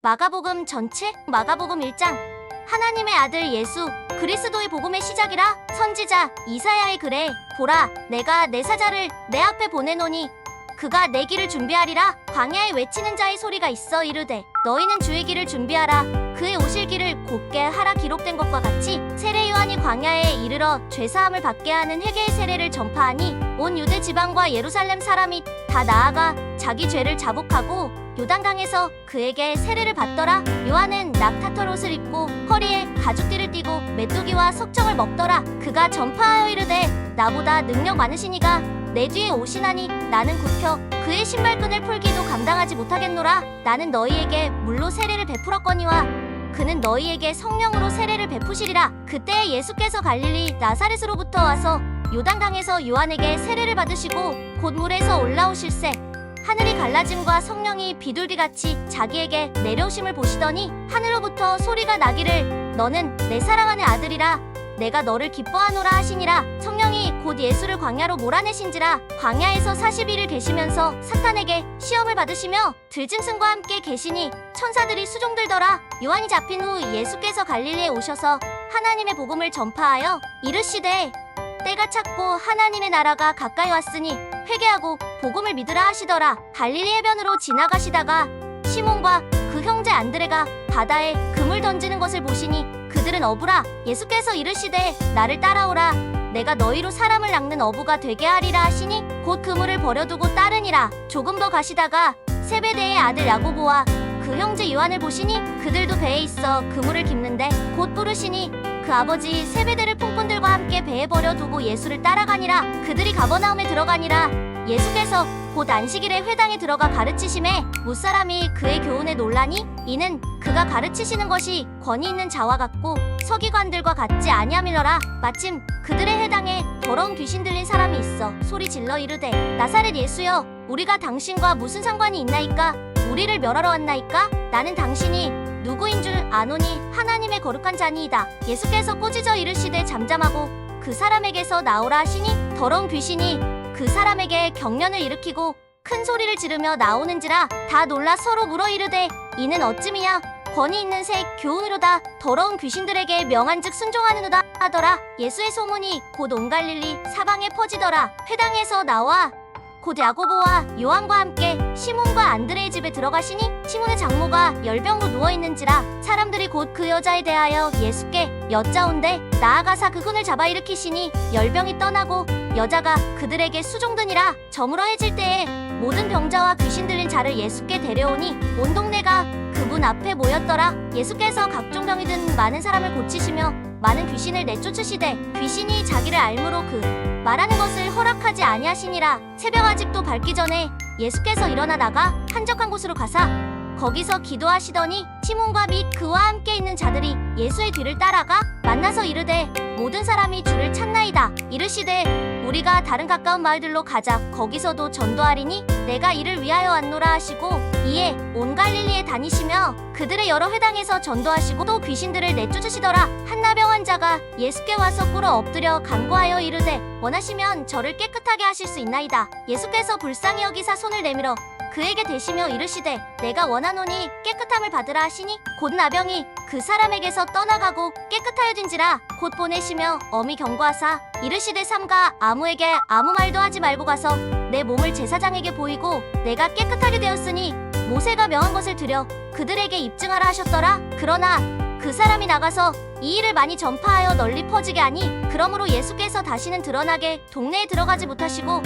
마가복음 전체 마가복음 1장. 하나님의 아들 예수 그리스도의 복음의 시작이라. 선지자 이사야의 글에 보라 내가 내 사자를 내 앞에 보내노니 그가 내 길을 준비하리라. 광야에 외치는 자의 소리가 있어 이르되 너희는 주의 길을 준비하라. 그의 오실 길을 곧게 하라. 기록된 것과 같이 세례 요한이 광야에 이르러 죄사함을 받게 하는 회개의 세례를 전파하니 온 유대 지방과 예루살렘 사람이 다 나아가 자기 죄를 자복하고 요단강에서 그에게 세례를 받더라. 요한은 낙타털 옷을 입고 허리에 가죽띠를 띠고 메뚜기와 석청을 먹더라. 그가 전파하여 이르되 나보다 능력 많으시니가 내 뒤에 오시나니 나는 굽혀 그의 신발끈을 풀기도 감당하지 못하겠노라. 나는 너희에게 물로 세례를 베풀었거니와 그는 너희에게 성령으로 세례를 베푸시리라. 그때 예수께서 갈릴리 나사렛으로부터 와서 요단강에서 요한에게 세례를 받으시고 곧 물에서 올라오실새 하늘이 갈라짐과 성령이 비둘기같이 자기에게 내려오심을 보시더니 하늘로부터 소리가 나기를 너는 내 사랑하는 아들이라 내가 너를 기뻐하노라 하시니라. 성령이 곧 예수를 광야로 몰아내신지라. 광야에서 40일을 계시면서 사탄에게 시험을 받으시며 들짐승과 함께 계시니 천사들이 수종들더라. 요한이 잡힌 후 예수께서 갈릴리에 오셔서 하나님의 복음을 전파하여 이르시되 때가 찼고 하나님의 나라가 가까이 왔으니 회개하고 복음을 믿으라 하시더라. 갈릴리 해변으로 지나가시다가 시몬과 그 형제 안드레가 바다에 그물 던지는 것을 보시니 그들은 어부라. 예수께서 이르시되 나를 따라오라. 내가 너희로 사람을 낚는 어부가 되게 하리라 하시니 곧 그물을 버려두고 따르니라. 조금 더 가시다가 세베대의 아들 야고보와 그 형제 요한을 보시니 그들도 배에 있어 그물을 깁는데 곧 부르시니 그 아버지 세베대를 품꾼들과 함께 배에 버려두고 예수를 따라가니라. 그들이 가버나움에 들어가니라. 예수께서 곧 안식일에 회당에 들어가 가르치심에 무사람이 그의 교훈에 놀라니 이는 그가 가르치시는 것이 권위 있는 자와 같고 서기관들과 같지 아니함이더라. 마침 그들의 회당에 더러운 귀신 들린 사람이 있어 소리 질러 이르되 나사렛 예수여 우리가 당신과 무슨 상관이 있나이까? 우리를 멸하러 왔나이까? 나는 당신이 누구인 줄 아노니 하나님의 거룩한 자니이다. 예수께서 꾸짖어 이르시되 잠잠하고 그 사람에게서 나오라 하시니 더러운 귀신이 그 사람에게 경련을 일으키고 큰 소리를 지르며 나오는지라. 다 놀라 서로 물어 이르되 이는 어찌미냐? 권위 있는 새 교훈으로다. 더러운 귀신들에게 명한즉 순종하느노다 하더라. 예수의 소문이 곧 온 갈릴리 사방에 퍼지더라. 회당에서 나와 곧 야고보와 요한과 함께 시몬과 안드레의 집에 들어가시니 시몬의 장모가 열병으로 누워있는지라. 사람들이 곧 그 여자에 대하여 예수께 여짜온대 나아가사 그분을 잡아 일으키시니 열병이 떠나고 여자가 그들에게 수종드니라. 저물어 해질 때에 모든 병자와 귀신 들린 자를 예수께 데려오니 온 동네가 그분 앞에 모였더라. 예수께서 각종 병이 든 많은 사람을 고치시며 많은 귀신을 내쫓으시되 귀신이 자기를 알므로 그 말하는 것을 허락하지 아니하시니라. 새벽 아직도 밝기 전에 예수께서 일어나 나가 한적한 곳으로 가사 거기서 기도하시더니 시몬과 및 그와 함께 있는 자들이 예수의 뒤를 따라가 만나서 이르되 모든 사람이 주를 찾나이다. 이르시되 우리가 다른 가까운 마을들로 가자. 거기서도 전도하리니 내가 이를 위하여 왔노라 하시고 이에 온 갈릴리에 다니시며 그들의 여러 회당에서 전도하시고 또 귀신들을 내쫓으시더라. 한 나병 환자가 예수께 와서 꿇어 엎드려 간구하여 이르되 원하시면 저를 깨끗하게 하실 수 있나이다. 예수께서 불쌍히 여기사 손을 내밀어 그에게 대시며 이르시되 내가 원하노니 깨끗함을 받으라 하시니 곧 나병이 그 사람에게서 떠나가고 깨끗하여진지라. 곧 보내시며 엄히 경고하사 이르시되 삼가 아무에게 아무 말도 하지 말고 가서 내 몸을 제사장에게 보이고 내가 깨끗하게 되었으니 모세가 명한 것을 드려 그들에게 입증하라 하셨더라. 그러나 그 사람이 나가서 이 일을 많이 전파하여 널리 퍼지게 하니 그러므로 예수께서 다시는 드러나게 동네에 들어가지 못하시고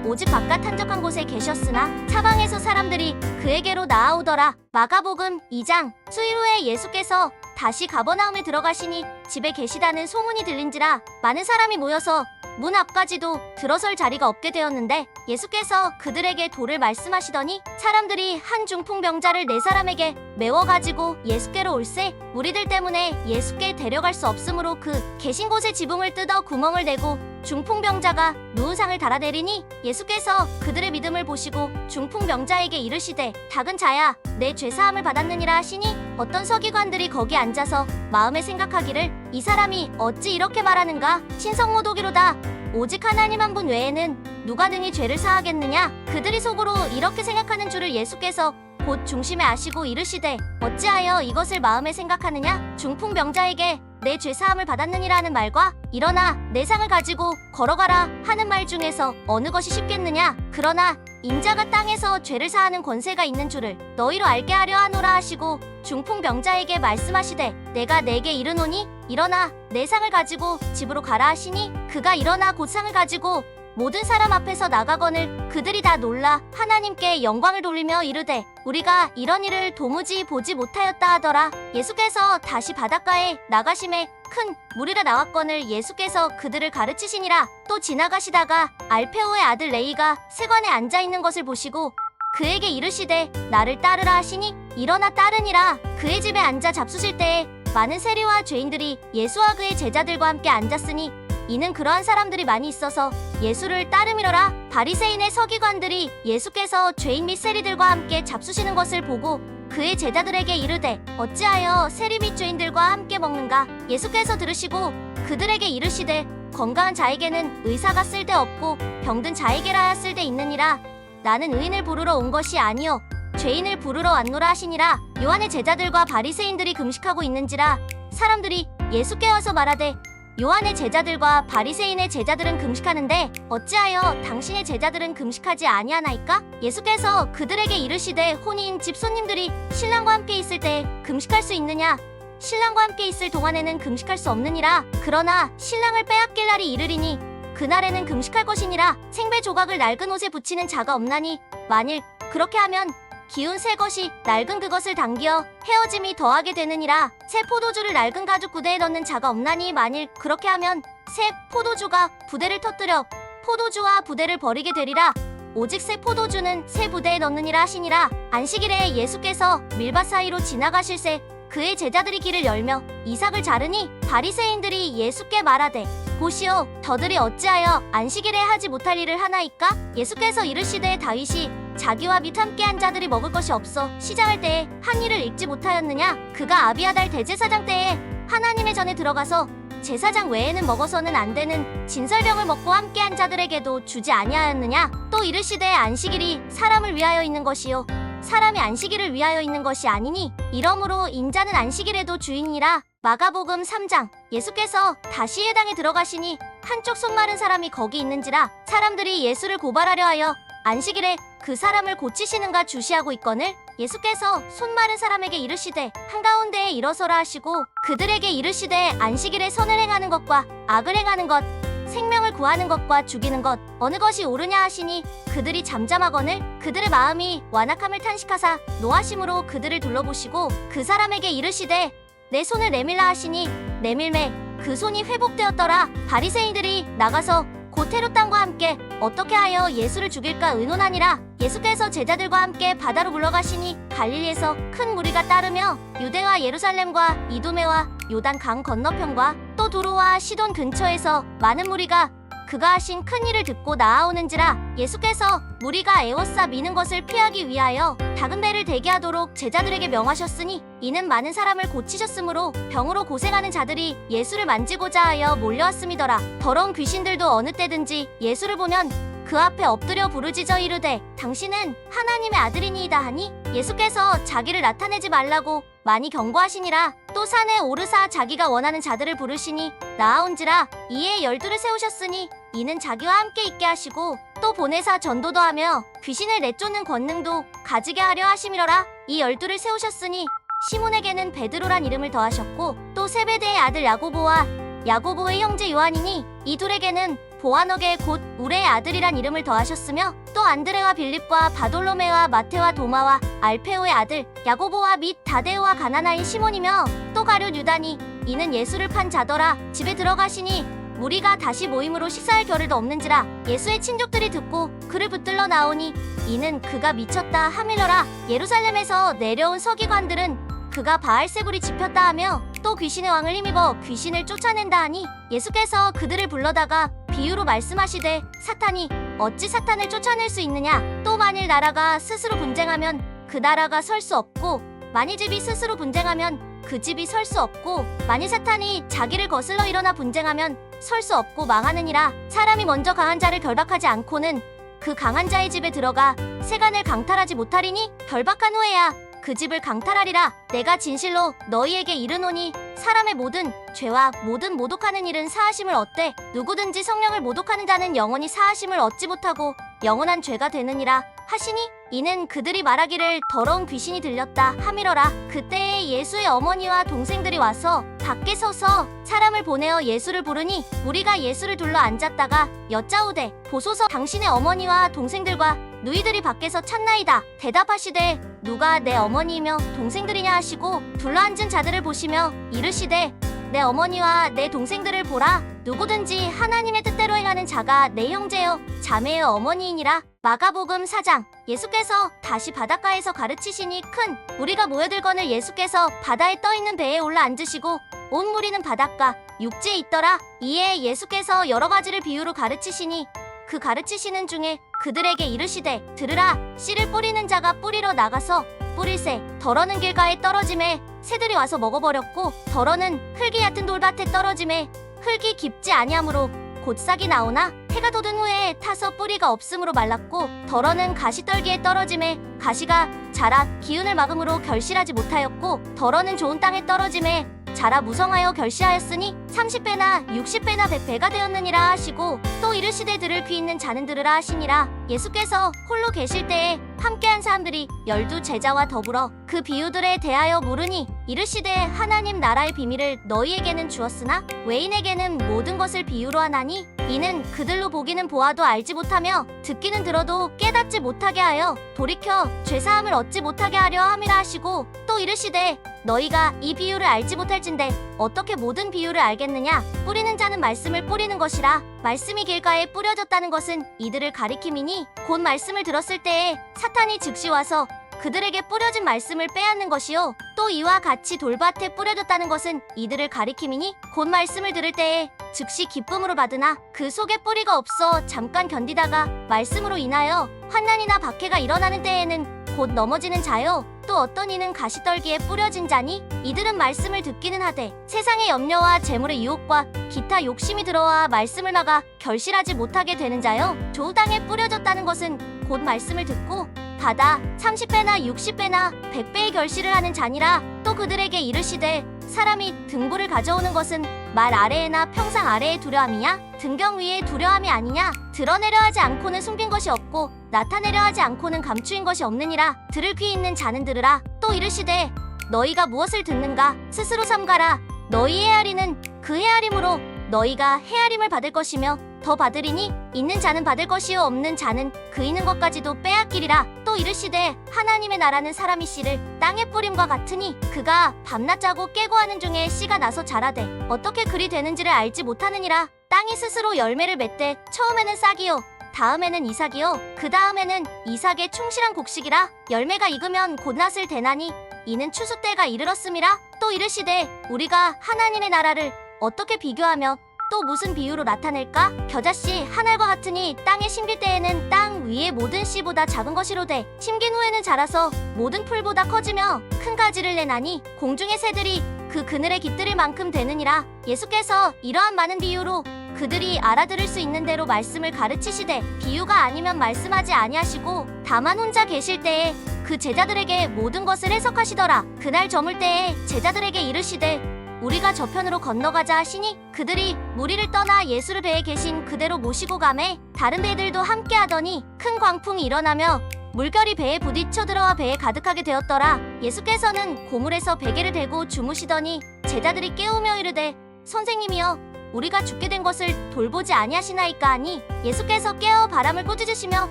오직 바깥 한적한 곳에 계셨으나 사방에서 사람들이 그에게로 나아오더라. 마가복음 2장. 수일 후에 예수께서 다시 가버나움에 들어가시니 집에 계시다는 소문이 들린지라. 많은 사람이 모여서 문 앞까지도 들어설 자리가 없게 되었는데 예수께서 그들에게 도를 말씀하시더니 사람들이 한 중풍병자를 4사람에게 메워가지고 예수께로 올세 무리들 때문에 예수께 데려갈 수 없으므로 그 계신 곳에 지붕을 뜯어 구멍을 내고 중풍병자가 누운 상을 달아내리니 예수께서 그들의 믿음을 보시고 중풍병자에게 이르시되 작은 자야 내 죄사함을 받았느니라 하시니 어떤 서기관들이 거기 앉아서 마음에 생각하기를 이 사람이 어찌 이렇게 말하는가? 신성모독이로다. 오직 하나님 한 분 외에는 누가 능히 죄를 사하겠느냐? 그들이 속으로 이렇게 생각하는 줄을 예수께서 곧 중심에 아시고 이르시되 어찌하여 이것을 마음에 생각하느냐. 중풍병자에게 내 죄사함을 받았느니라는 말과 일어나 내 상을 가지고 걸어가라 하는 말 중에서 어느 것이 쉽겠느냐. 그러나 인자가 땅에서 죄를 사하는 권세가 있는 줄을 너희로 알게 하려 하노라 하시고 중풍병자에게 말씀하시되 내가 내게 이르노니 일어나 내 상을 가지고 집으로 가라 하시니 그가 일어나 곧 상을 가지고 모든 사람 앞에서 나가거늘 그들이 다 놀라 하나님께 영광을 돌리며 이르되 우리가 이런 일을 도무지 보지 못하였다 하더라. 예수께서 다시 바닷가에 나가심에 큰 무리가 나왔거늘 예수께서 그들을 가르치시니라. 또 지나가시다가 알페오의 아들 레이가 세관에 앉아있는 것을 보시고 그에게 이르시되 나를 따르라 하시니 일어나 따르니라. 그의 집에 앉아 잡수실 때에 많은 세리와 죄인들이 예수와 그의 제자들과 함께 앉았으니 이는 그러한 사람들이 많이 있어서 예수를 따르미러라. 바리새인의 서기관들이 예수께서 죄인 및 세리들과 함께 잡수시는 것을 보고 그의 제자들에게 이르되 어찌하여 세리 및 죄인들과 함께 먹는가. 예수께서 들으시고 그들에게 이르시되 건강한 자에게는 의사가 쓸데없고 병든 자에게라야 쓸데있느니라. 나는 의인을 부르러 온 것이 아니요 죄인을 부르러 왔노라 하시니라. 요한의 제자들과 바리새인들이 금식하고 있는지라 사람들이 예수께 와서 말하되 요한의 제자들과 바리새인의 제자들은 금식하는데 어찌하여 당신의 제자들은 금식하지 아니하나이까? 예수께서 그들에게 이르시되 혼인 집 손님들이 신랑과 함께 있을 때 금식할 수 있느냐? 신랑과 함께 있을 동안에는 금식할 수 없느니라. 그러나 신랑을 빼앗길 날이 이르리니 그날에는 금식할 것이니라. 생배 조각을 낡은 옷에 붙이는 자가 없나니 만일 그렇게 하면 기운 새 것이 낡은 그것을 당겨 헤어짐이 더하게 되느니라. 새 포도주를 낡은 가죽 부대에 넣는 자가 없나니 만일 그렇게 하면 새 포도주가 부대를 터뜨려 포도주와 부대를 버리게 되리라. 오직 새 포도주는 새 부대에 넣느니라 하시니라. 안식일에 예수께서 밀밭 사이로 지나가실새 그의 제자들이 길을 열며 이삭을 자르니 바리새인들이 예수께 말하되 보시오 저들이 어찌하여 안식일에 하지 못할 일을 하나이까? 예수께서 이르시되 다윗이 자기와 및 함께한 자들이 먹을 것이 없어 시장할 때에 한 일을 읽지 못하였느냐? 그가 아비아달 대제사장 때에 하나님의 전에 들어가서 제사장 외에는 먹어서는 안 되는 진설병을 먹고 함께한 자들에게도 주지 아니하였느냐? 또 이르시되 안식일이 사람을 위하여 있는 것이요 사람이 안식일을 위하여 있는 것이 아니니 이러므로 인자는 안식일에도 주인이라. 마가복음 3장. 예수께서 다시 회당에 들어가시니 한쪽 손 마른 사람이 거기 있는지라 사람들이 예수를 고발하려 하여 안식일에 그 사람을 고치시는가 주시하고 있거늘 예수께서 손 마른 사람에게 이르시되 한가운데에 일어서라 하시고 그들에게 이르시되 안식일에 선을 행하는 것과 악을 행하는 것 생명을 구하는 것과 죽이는 것 어느 것이 옳으냐 하시니 그들이 잠잠하거늘 그들의 마음이 완악함을 탄식하사 노하심으로 그들을 둘러보시고 그 사람에게 이르시되 내 손을 내밀라 하시니 내밀매 그 손이 회복되었더라. 바리새인들이 나가서 곧 헤롯 왕과 함께 어떻게 하여 예수를 죽일까 의논하니라. 예수께서 제자들과 함께 바다로 물러가시니 갈릴리에서 큰 무리가 따르며 유대와 예루살렘과 이두메와 요단 강 건너편과 또 두로와 시돈 근처에서 많은 무리가 그가 하신 큰 일을 듣고 나아오는지라. 예수께서 무리가 에워싸 미는 것을 피하기 위하여 작은 배를 대기하도록 제자들에게 명하셨으니 이는 많은 사람을 고치셨으므로 병으로 고생하는 자들이 예수를 만지고자 하여 몰려왔음이더라. 더러운 귀신들도 어느 때든지 예수를 보면 그 앞에 엎드려 부르짖어 이르되 당신은 하나님의 아들이니이다 하니 예수께서 자기를 나타내지 말라고 많이 경고하시니라. 또 산에 오르사 자기가 원하는 자들을 부르시니 나아온지라. 이에 12를 세우셨으니 이는 자기와 함께 있게 하시고 또 보내사 전도도 하며 귀신을 내쫓는 권능도 가지게 하려 하심이러라. 이 12를 세우셨으니 시몬에게는 베드로란 이름을 더하셨고 또 세베대의 아들 야고보와 야고보의 형제 요한이니 이 둘에게는 보아너게 곧 우레의 아들이란 이름을 더하셨으며 또 안드레와 빌립과 바돌로메와 마테와 도마와 알페오의 아들 야고보와 및 다데오와 가나나인 시몬이며 또 가룟 유다니 이는 예수를 판 자더라. 집에 들어가시니 무리가 다시 모임으로 식사할 겨를도 없는지라. 예수의 친족들이 듣고 그를 붙들러 나오니 이는 그가 미쳤다 하밀러라. 예루살렘에서 내려온 서기관들은 그가 바알세불이 집혔다 하며 또 귀신의 왕을 힘입어 귀신을 쫓아낸다 하니 예수께서 그들을 불러다가 비유로 말씀하시되 사탄이 어찌 사탄을 쫓아낼 수 있느냐. 또 만일 나라가 스스로 분쟁하면 그 나라가 설 수 없고 만일 집이 스스로 분쟁하면 그 집이 설 수 없고 만일 사탄이 자기를 거슬러 일어나 분쟁하면 설 수 없고 망하느니라. 사람이 먼저 강한 자를 결박하지 않고는 그 강한 자의 집에 들어가 세간을 강탈하지 못하리니 결박한 후에야 그 집을 강탈하리라. 내가 진실로 너희에게 이르노니 사람의 모든 죄와 모든 모독하는 일은 사하심을 얻되 누구든지 성령을 모독하는 자는 영원히 사하심을 얻지 못하고 영원한 죄가 되느니라 하시니, 이는 그들이 말하기를 더러운 귀신이 들렸다 하미러라. 그때에 예수의 어머니와 동생들이 와서 밖에 서서 사람을 보내어 예수를 부르니 무리가 예수를 둘러 앉았다가 여짜오되 보소서, 당신의 어머니와 동생들과 누이들이 밖에서 찾나이다. 대답하시되 누가 내 어머니이며 동생들이냐 하시고 둘러앉은 자들을 보시며 이르시되 내 어머니와 내 동생들을 보라. 누구든지 하나님의 뜻대로 행하는 자가 내 형제여 자매의 어머니이니라. 마가복음 4장. 예수께서 다시 바닷가에서 가르치시니 큰 무리가 모여들거늘 예수께서 바다에 떠있는 배에 올라 앉으시고 온 무리는 바닷가 육지에 있더라. 이에 예수께서 여러 가지를 비유로 가르치시니 그 가르치시는 중에 그들에게 이르시되 들으라. 씨를 뿌리는 자가 뿌리러 나가서 뿌릴새 덜어는 길가에 떨어짐에 새들이 와서 먹어버렸고, 덜어는 흙이 얕은 돌밭에 떨어짐에 흙이 깊지 아니하므로 곧 싹이 나오나 해가 돋은 후에 타서 뿌리가 없으므로 말랐고, 덜어는 가시떨기에 떨어짐에 가시가 자라 기운을 막음으로 결실하지 못하였고, 덜어는 좋은 땅에 떨어짐에 자라 무성하여 결실하였으니 30배나 60배나 100배가 되었느니라 하시고, 또 이르시되 들을 귀 있는 자는 들으라 하시니라. 예수께서 홀로 계실 때에 함께한 사람들이 12 제자와 더불어 그 비유들에 대하여 물으니 이르시되 하나님 나라의 비밀을 너희에게는 주었으나 외인에게는 모든 것을 비유로 하나니, 이는 그들로 보기는 보아도 알지 못하며 듣기는 들어도 깨닫지 못하게 하여 돌이켜 죄사함을 얻지 못하게 하려 함이라 하시고, 또 이르시되 너희가 이 비유를 알지 못할진대 어떻게 모든 비유를 알겠느냐. 뿌리는 자는 말씀을 뿌리는 것이라. 말씀이 길가에 뿌려졌다는 것은 이들을 가리킴이니 곧 말씀을 들었을 때에 사탄이 즉시 와서 그들에게 뿌려진 말씀을 빼앗는 것이요, 또 이와 같이 돌밭에 뿌려졌다는 것은 이들을 가리킴이니 곧 말씀을 들을 때에 즉시 기쁨으로 받으나 그 속에 뿌리가 없어 잠깐 견디다가 말씀으로 인하여 환난이나 박해가 일어나는 때에는 곧 넘어지는 자요, 또 어떤 이는 가시떨기에 뿌려진 자니 이들은 말씀을 듣기는 하되 세상의 염려와 재물의 유혹과 기타 욕심이 들어와 말씀을 막아 결실하지 못하게 되는 자요, 좋은 땅에 뿌려졌다는 것은 곧 말씀을 듣고 받아 30배나 60배나 100배의 결실을 하는 자니라. 또 그들에게 이르시되 사람이 등불을 가져오는 것은 말 아래에나 평상 아래에 두려함이냐 등경 위에 두려함이 아니냐. 드러내려 하지 않고는 숨긴 것이 없고 나타내려 하지 않고는 감추인 것이 없느니라. 들을 귀 있는 자는 들으라. 또 이르시되 너희가 무엇을 듣는가 스스로 삼가라. 너희 헤아리는 그 헤아림으로 너희가 헤아림을 받을 것이며 더 받으리니 있는 자는 받을 것이요 없는 자는 그 있는 것까지도 빼앗기리라. 또 이르시되 하나님의 나라는 사람이 씨를 땅에 뿌림과 같으니 그가 밤낮 자고 깨고 하는 중에 씨가 나서 자라되 어떻게 그리 되는지를 알지 못하느니라. 땅이 스스로 열매를 맺되 처음에는 싹이요 다음에는 이삭이요 그 다음에는 이삭의 충실한 곡식이라. 열매가 익으면 곧 낫을 대나니 이는 추수 때가 이르렀음이라. 또 이르시되 우리가 하나님의 나라를 어떻게 비교하며 또 무슨 비유로 나타낼까? 겨자씨 한 알과 같으니 땅에 심길 때에는 땅 위의 모든 씨보다 작은 것이로되 심긴 후에는 자라서 모든 풀보다 커지며 큰 가지를 내나니 공중의 새들이 그 그늘에 깃들일 만큼 되느니라. 예수께서 이러한 많은 비유로 그들이 알아들을 수 있는 대로 말씀을 가르치시되 비유가 아니면 말씀하지 아니하시고 다만 혼자 계실 때에 그 제자들에게 모든 것을 해석하시더라. 그날 저물 때에 제자들에게 이르시되 우리가 저편으로 건너가자 하시니 그들이 무리를 떠나 예수를 배에 계신 그대로 모시고 가매 다른 배들도 함께 하더니 큰 광풍이 일어나며 물결이 배에 부딪혀 들어와 배에 가득하게 되었더라. 예수께서는 고물에서 베개를 대고 주무시더니 제자들이 깨우며 이르되 선생님이여 우리가 죽게 된 것을 돌보지 아니하시나이까 하니 예수께서 깨어 바람을 꾸짖으시며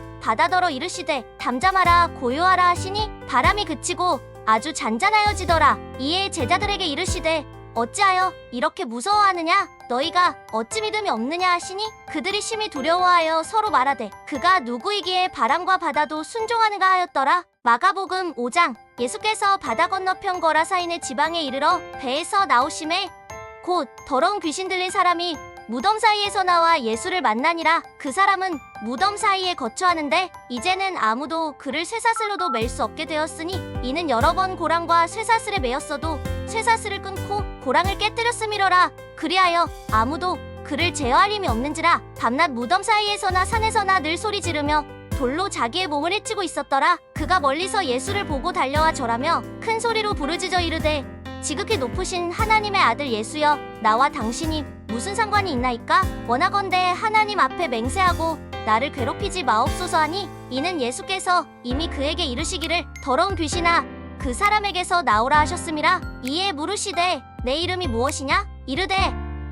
바다더러 이르시되 잠잠하라 고요하라 하시니 바람이 그치고 아주 잔잔하여지더라. 이에 제자들에게 이르시되 어찌하여 이렇게 무서워하느냐? 너희가 어찌 믿음이 없느냐 하시니 그들이 심히 두려워하여 서로 말하되 그가 누구이기에 바람과 바다도 순종하는가 하였더라. 마가복음 5장. 예수께서 바다 건너편 거라사인의 지방에 이르러 배에서 나오심에 곧 더러운 귀신 들린 사람이 무덤 사이에서 나와 예수를 만나니라. 그 사람은 무덤 사이에 거처하는데 이제는 아무도 그를 쇠사슬로도 맬 수 없게 되었으니 이는 여러 번 고랑과 쇠사슬에 매였어도 쇠사슬을 끊고 고랑을 깨뜨렸음이러라. 그리하여 아무도 그를 제어할 힘이 없는지라. 밤낮 무덤 사이에서나 산에서나 늘 소리 지르며 돌로 자기의 몸을 해치고 있었더라. 그가 멀리서 예수를 보고 달려와 절하며 큰 소리로 부르짖어 이르되 지극히 높으신 하나님의 아들 예수여, 나와 당신이 무슨 상관이 있나이까? 원하건대 하나님 앞에 맹세하고 나를 괴롭히지 마옵소서 하니, 이는 예수께서 이미 그에게 이르시기를 더러운 귀신아 그 사람에게서 나오라 하셨음이라. 이에 물으시되 내 이름이 무엇이냐? 이르되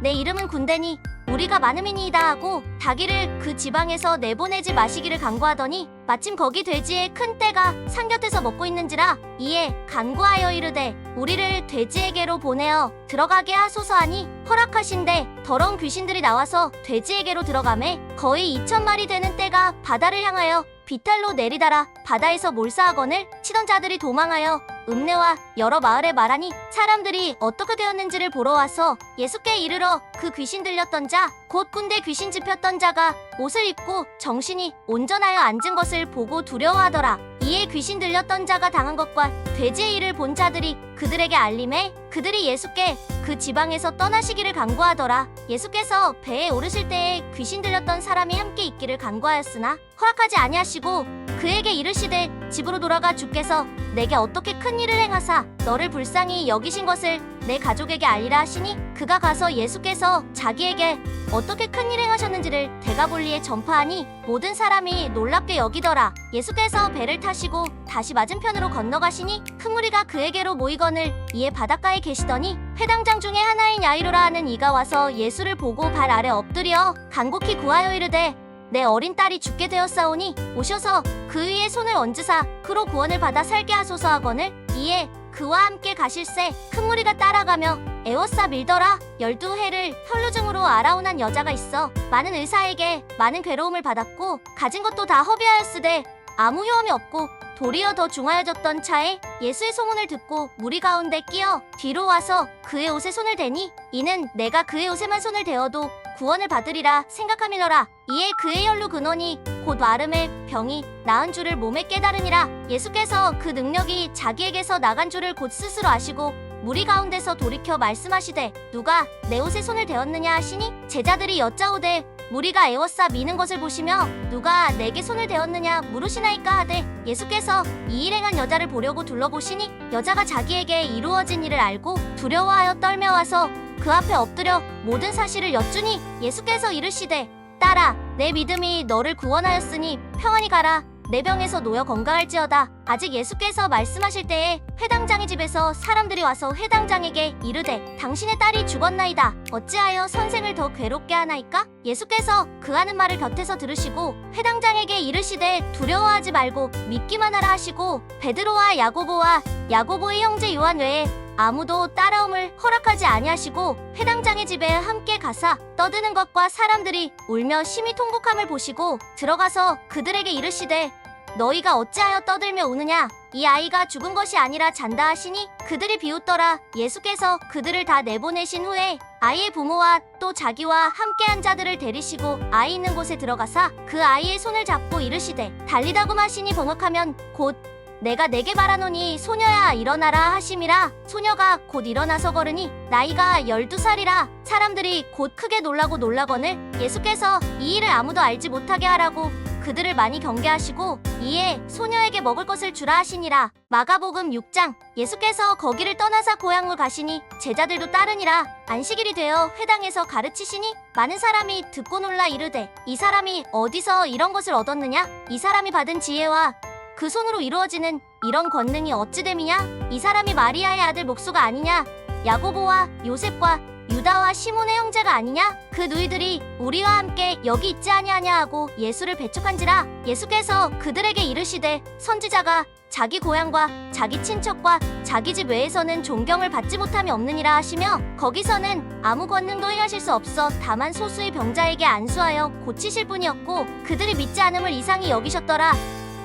내 이름은 군대니 우리가 많음이니이다 하고 자기를 그 지방에서 내보내지 마시기를 간구하더니, 마침 거기 돼지의 큰 떼가 산 곁에서 먹고 있는지라. 이에 간구하여 이르되 우리를 돼지에게로 보내어 들어가게 하소서 하니, 허락하신대 더러운 귀신들이 나와서 돼지에게로 들어가매 거의 2,000마리 되는 떼가 바다를 향하여 비탈로 내리다라. 바다에서 몰사하거늘 치던 자들이 도망하여 읍내와 여러 마을에 말하니, 사람들이 어떻게 되었는지를 보러 와서 예수께 이르러 그 귀신 들렸던 자 곧 군대 귀신 집혔던 자가 옷을 입고 정신이 온전하여 앉은 것을 보고 두려워하더라. 이에 귀신 들렸던 자가 당한 것과 돼지의 일을 본 자들이 그들에게 알림해 그들이 예수께 그 지방에서 떠나시기를 간구하더라. 예수께서 배에 오르실 때에 귀신 들렸던 사람이 함께 있기를 간구하였으나 허락하지 아니하시고 그에게 이르시되 집으로 돌아가 주께서 내게 어떻게 큰 일을 행하사 너를 불쌍히 여기신 것을 내 가족에게 알리라 하시니, 그가 가서 예수께서 자기에게 어떻게 큰 일 행하셨는지를 대가볼리에 전파하니 모든 사람이 놀랍게 여기더라. 예수께서 배를 타시고 다시 맞은편으로 건너가시니 큰 무리가 그에게로 모이거늘, 이에 바닷가에 계시더니 회당장 중에 하나인 야이로라 하는 이가 와서 예수를 보고 발 아래 엎드려 간곡히 구하여 이르되 내 어린 딸이 죽게 되었사오니 오셔서 그 위에 손을 얹으사 그로 구원을 받아 살게 하소서 하거늘, 이에 그와 함께 가실새 큰 무리가 따라가며 에워싸 밀더라. 12해를 혈루증으로 알아온한 여자가 있어 많은 의사에게 많은 괴로움을 받았고 가진 것도 다 허비하였으되 아무 효험이 없고 도리어 더 중하여졌던 차에 예수의 소문을 듣고 무리 가운데 끼어 뒤로 와서 그의 옷에 손을 대니, 이는 내가 그의 옷에만 손을 대어도 구원을 받으리라 생각함이더라. 이에 그의 혈루 근원이 곧 마름의 병이 나은 줄을 몸에 깨달으니라. 예수께서 그 능력이 자기에게서 나간 줄을 곧 스스로 아시고 무리 가운데서 돌이켜 말씀하시되 누가 내 옷에 손을 대었느냐 하시니, 제자들이 여짜오되 무리가 에워싸 미는 것을 보시며 누가 내게 손을 대었느냐 물으시나이까 하되, 예수께서 이 일 행한 여자를 보려고 둘러보시니 여자가 자기에게 이루어진 일을 알고 두려워하여 떨며 와서 그 앞에 엎드려 모든 사실을 여쭈니, 예수께서 이르시되 딸아 내 믿음이 너를 구원하였으니 평안히 가라. 내 병에서 놓여 건강할지어다. 아직 예수께서 말씀하실 때에 회당장의 집에서 사람들이 와서 회당장에게 이르되 당신의 딸이 죽었나이다. 어찌하여 선생을 더 괴롭게 하나이까? 예수께서 그 하는 말을 곁에서 들으시고 회당장에게 이르시되 두려워하지 말고 믿기만 하라 하시고, 베드로와 야고보와 야고보의 형제 요한 외에 아무도 따라옴을 허락하지 아니하시고 회당장의 집에 함께 가사 떠드는 것과 사람들이 울며 심히 통곡함을 보시고 들어가서 그들에게 이르시되 너희가 어찌하여 떠들며 우느냐? 이 아이가 죽은 것이 아니라 잔다 하시니 그들이 비웃더라. 예수께서 그들을 다 내보내신 후에 아이의 부모와 또 자기와 함께한 자들을 데리시고 아이 있는 곳에 들어가사 그 아이의 손을 잡고 이르시되 달리다고 하시니 번역하면 곧 내가 내게 말하노니 소녀야 일어나라 하심이라. 소녀가 곧 일어나서 걸으니 나이가 12살이라. 사람들이 곧 크게 놀라거늘 예수께서 이 일을 아무도 알지 못하게 하라고 그들을 많이 경계하시고 이에 소녀에게 먹을 것을 주라 하시니라. 마가복음 6장. 예수께서 거기를 떠나사 고향으로 가시니 제자들도 따르니라. 안식일이 되어 회당에서 가르치시니 많은 사람이 듣고 놀라 이르되 이 사람이 어디서 이런 것을 얻었느냐? 이 사람이 받은 지혜와 그 손으로 이루어지는 이런 권능이 어찌 됨이냐? 이 사람이 마리아의 아들 목수가 아니냐? 야고보와 요셉과 유다와 시몬의 형제가 아니냐? 그 누이들이 우리와 함께 여기 있지 아니하냐 하고 예수를 배척한지라. 예수께서 그들에게 이르시되 선지자가 자기 고향과 자기 친척과 자기 집 외에서는 존경을 받지 못함이 없느니라 하시며, 거기서는 아무 권능도 행하실 수 없어 다만 소수의 병자에게 안수하여 고치실 뿐이었고 그들이 믿지 않음을 이상히 여기셨더라.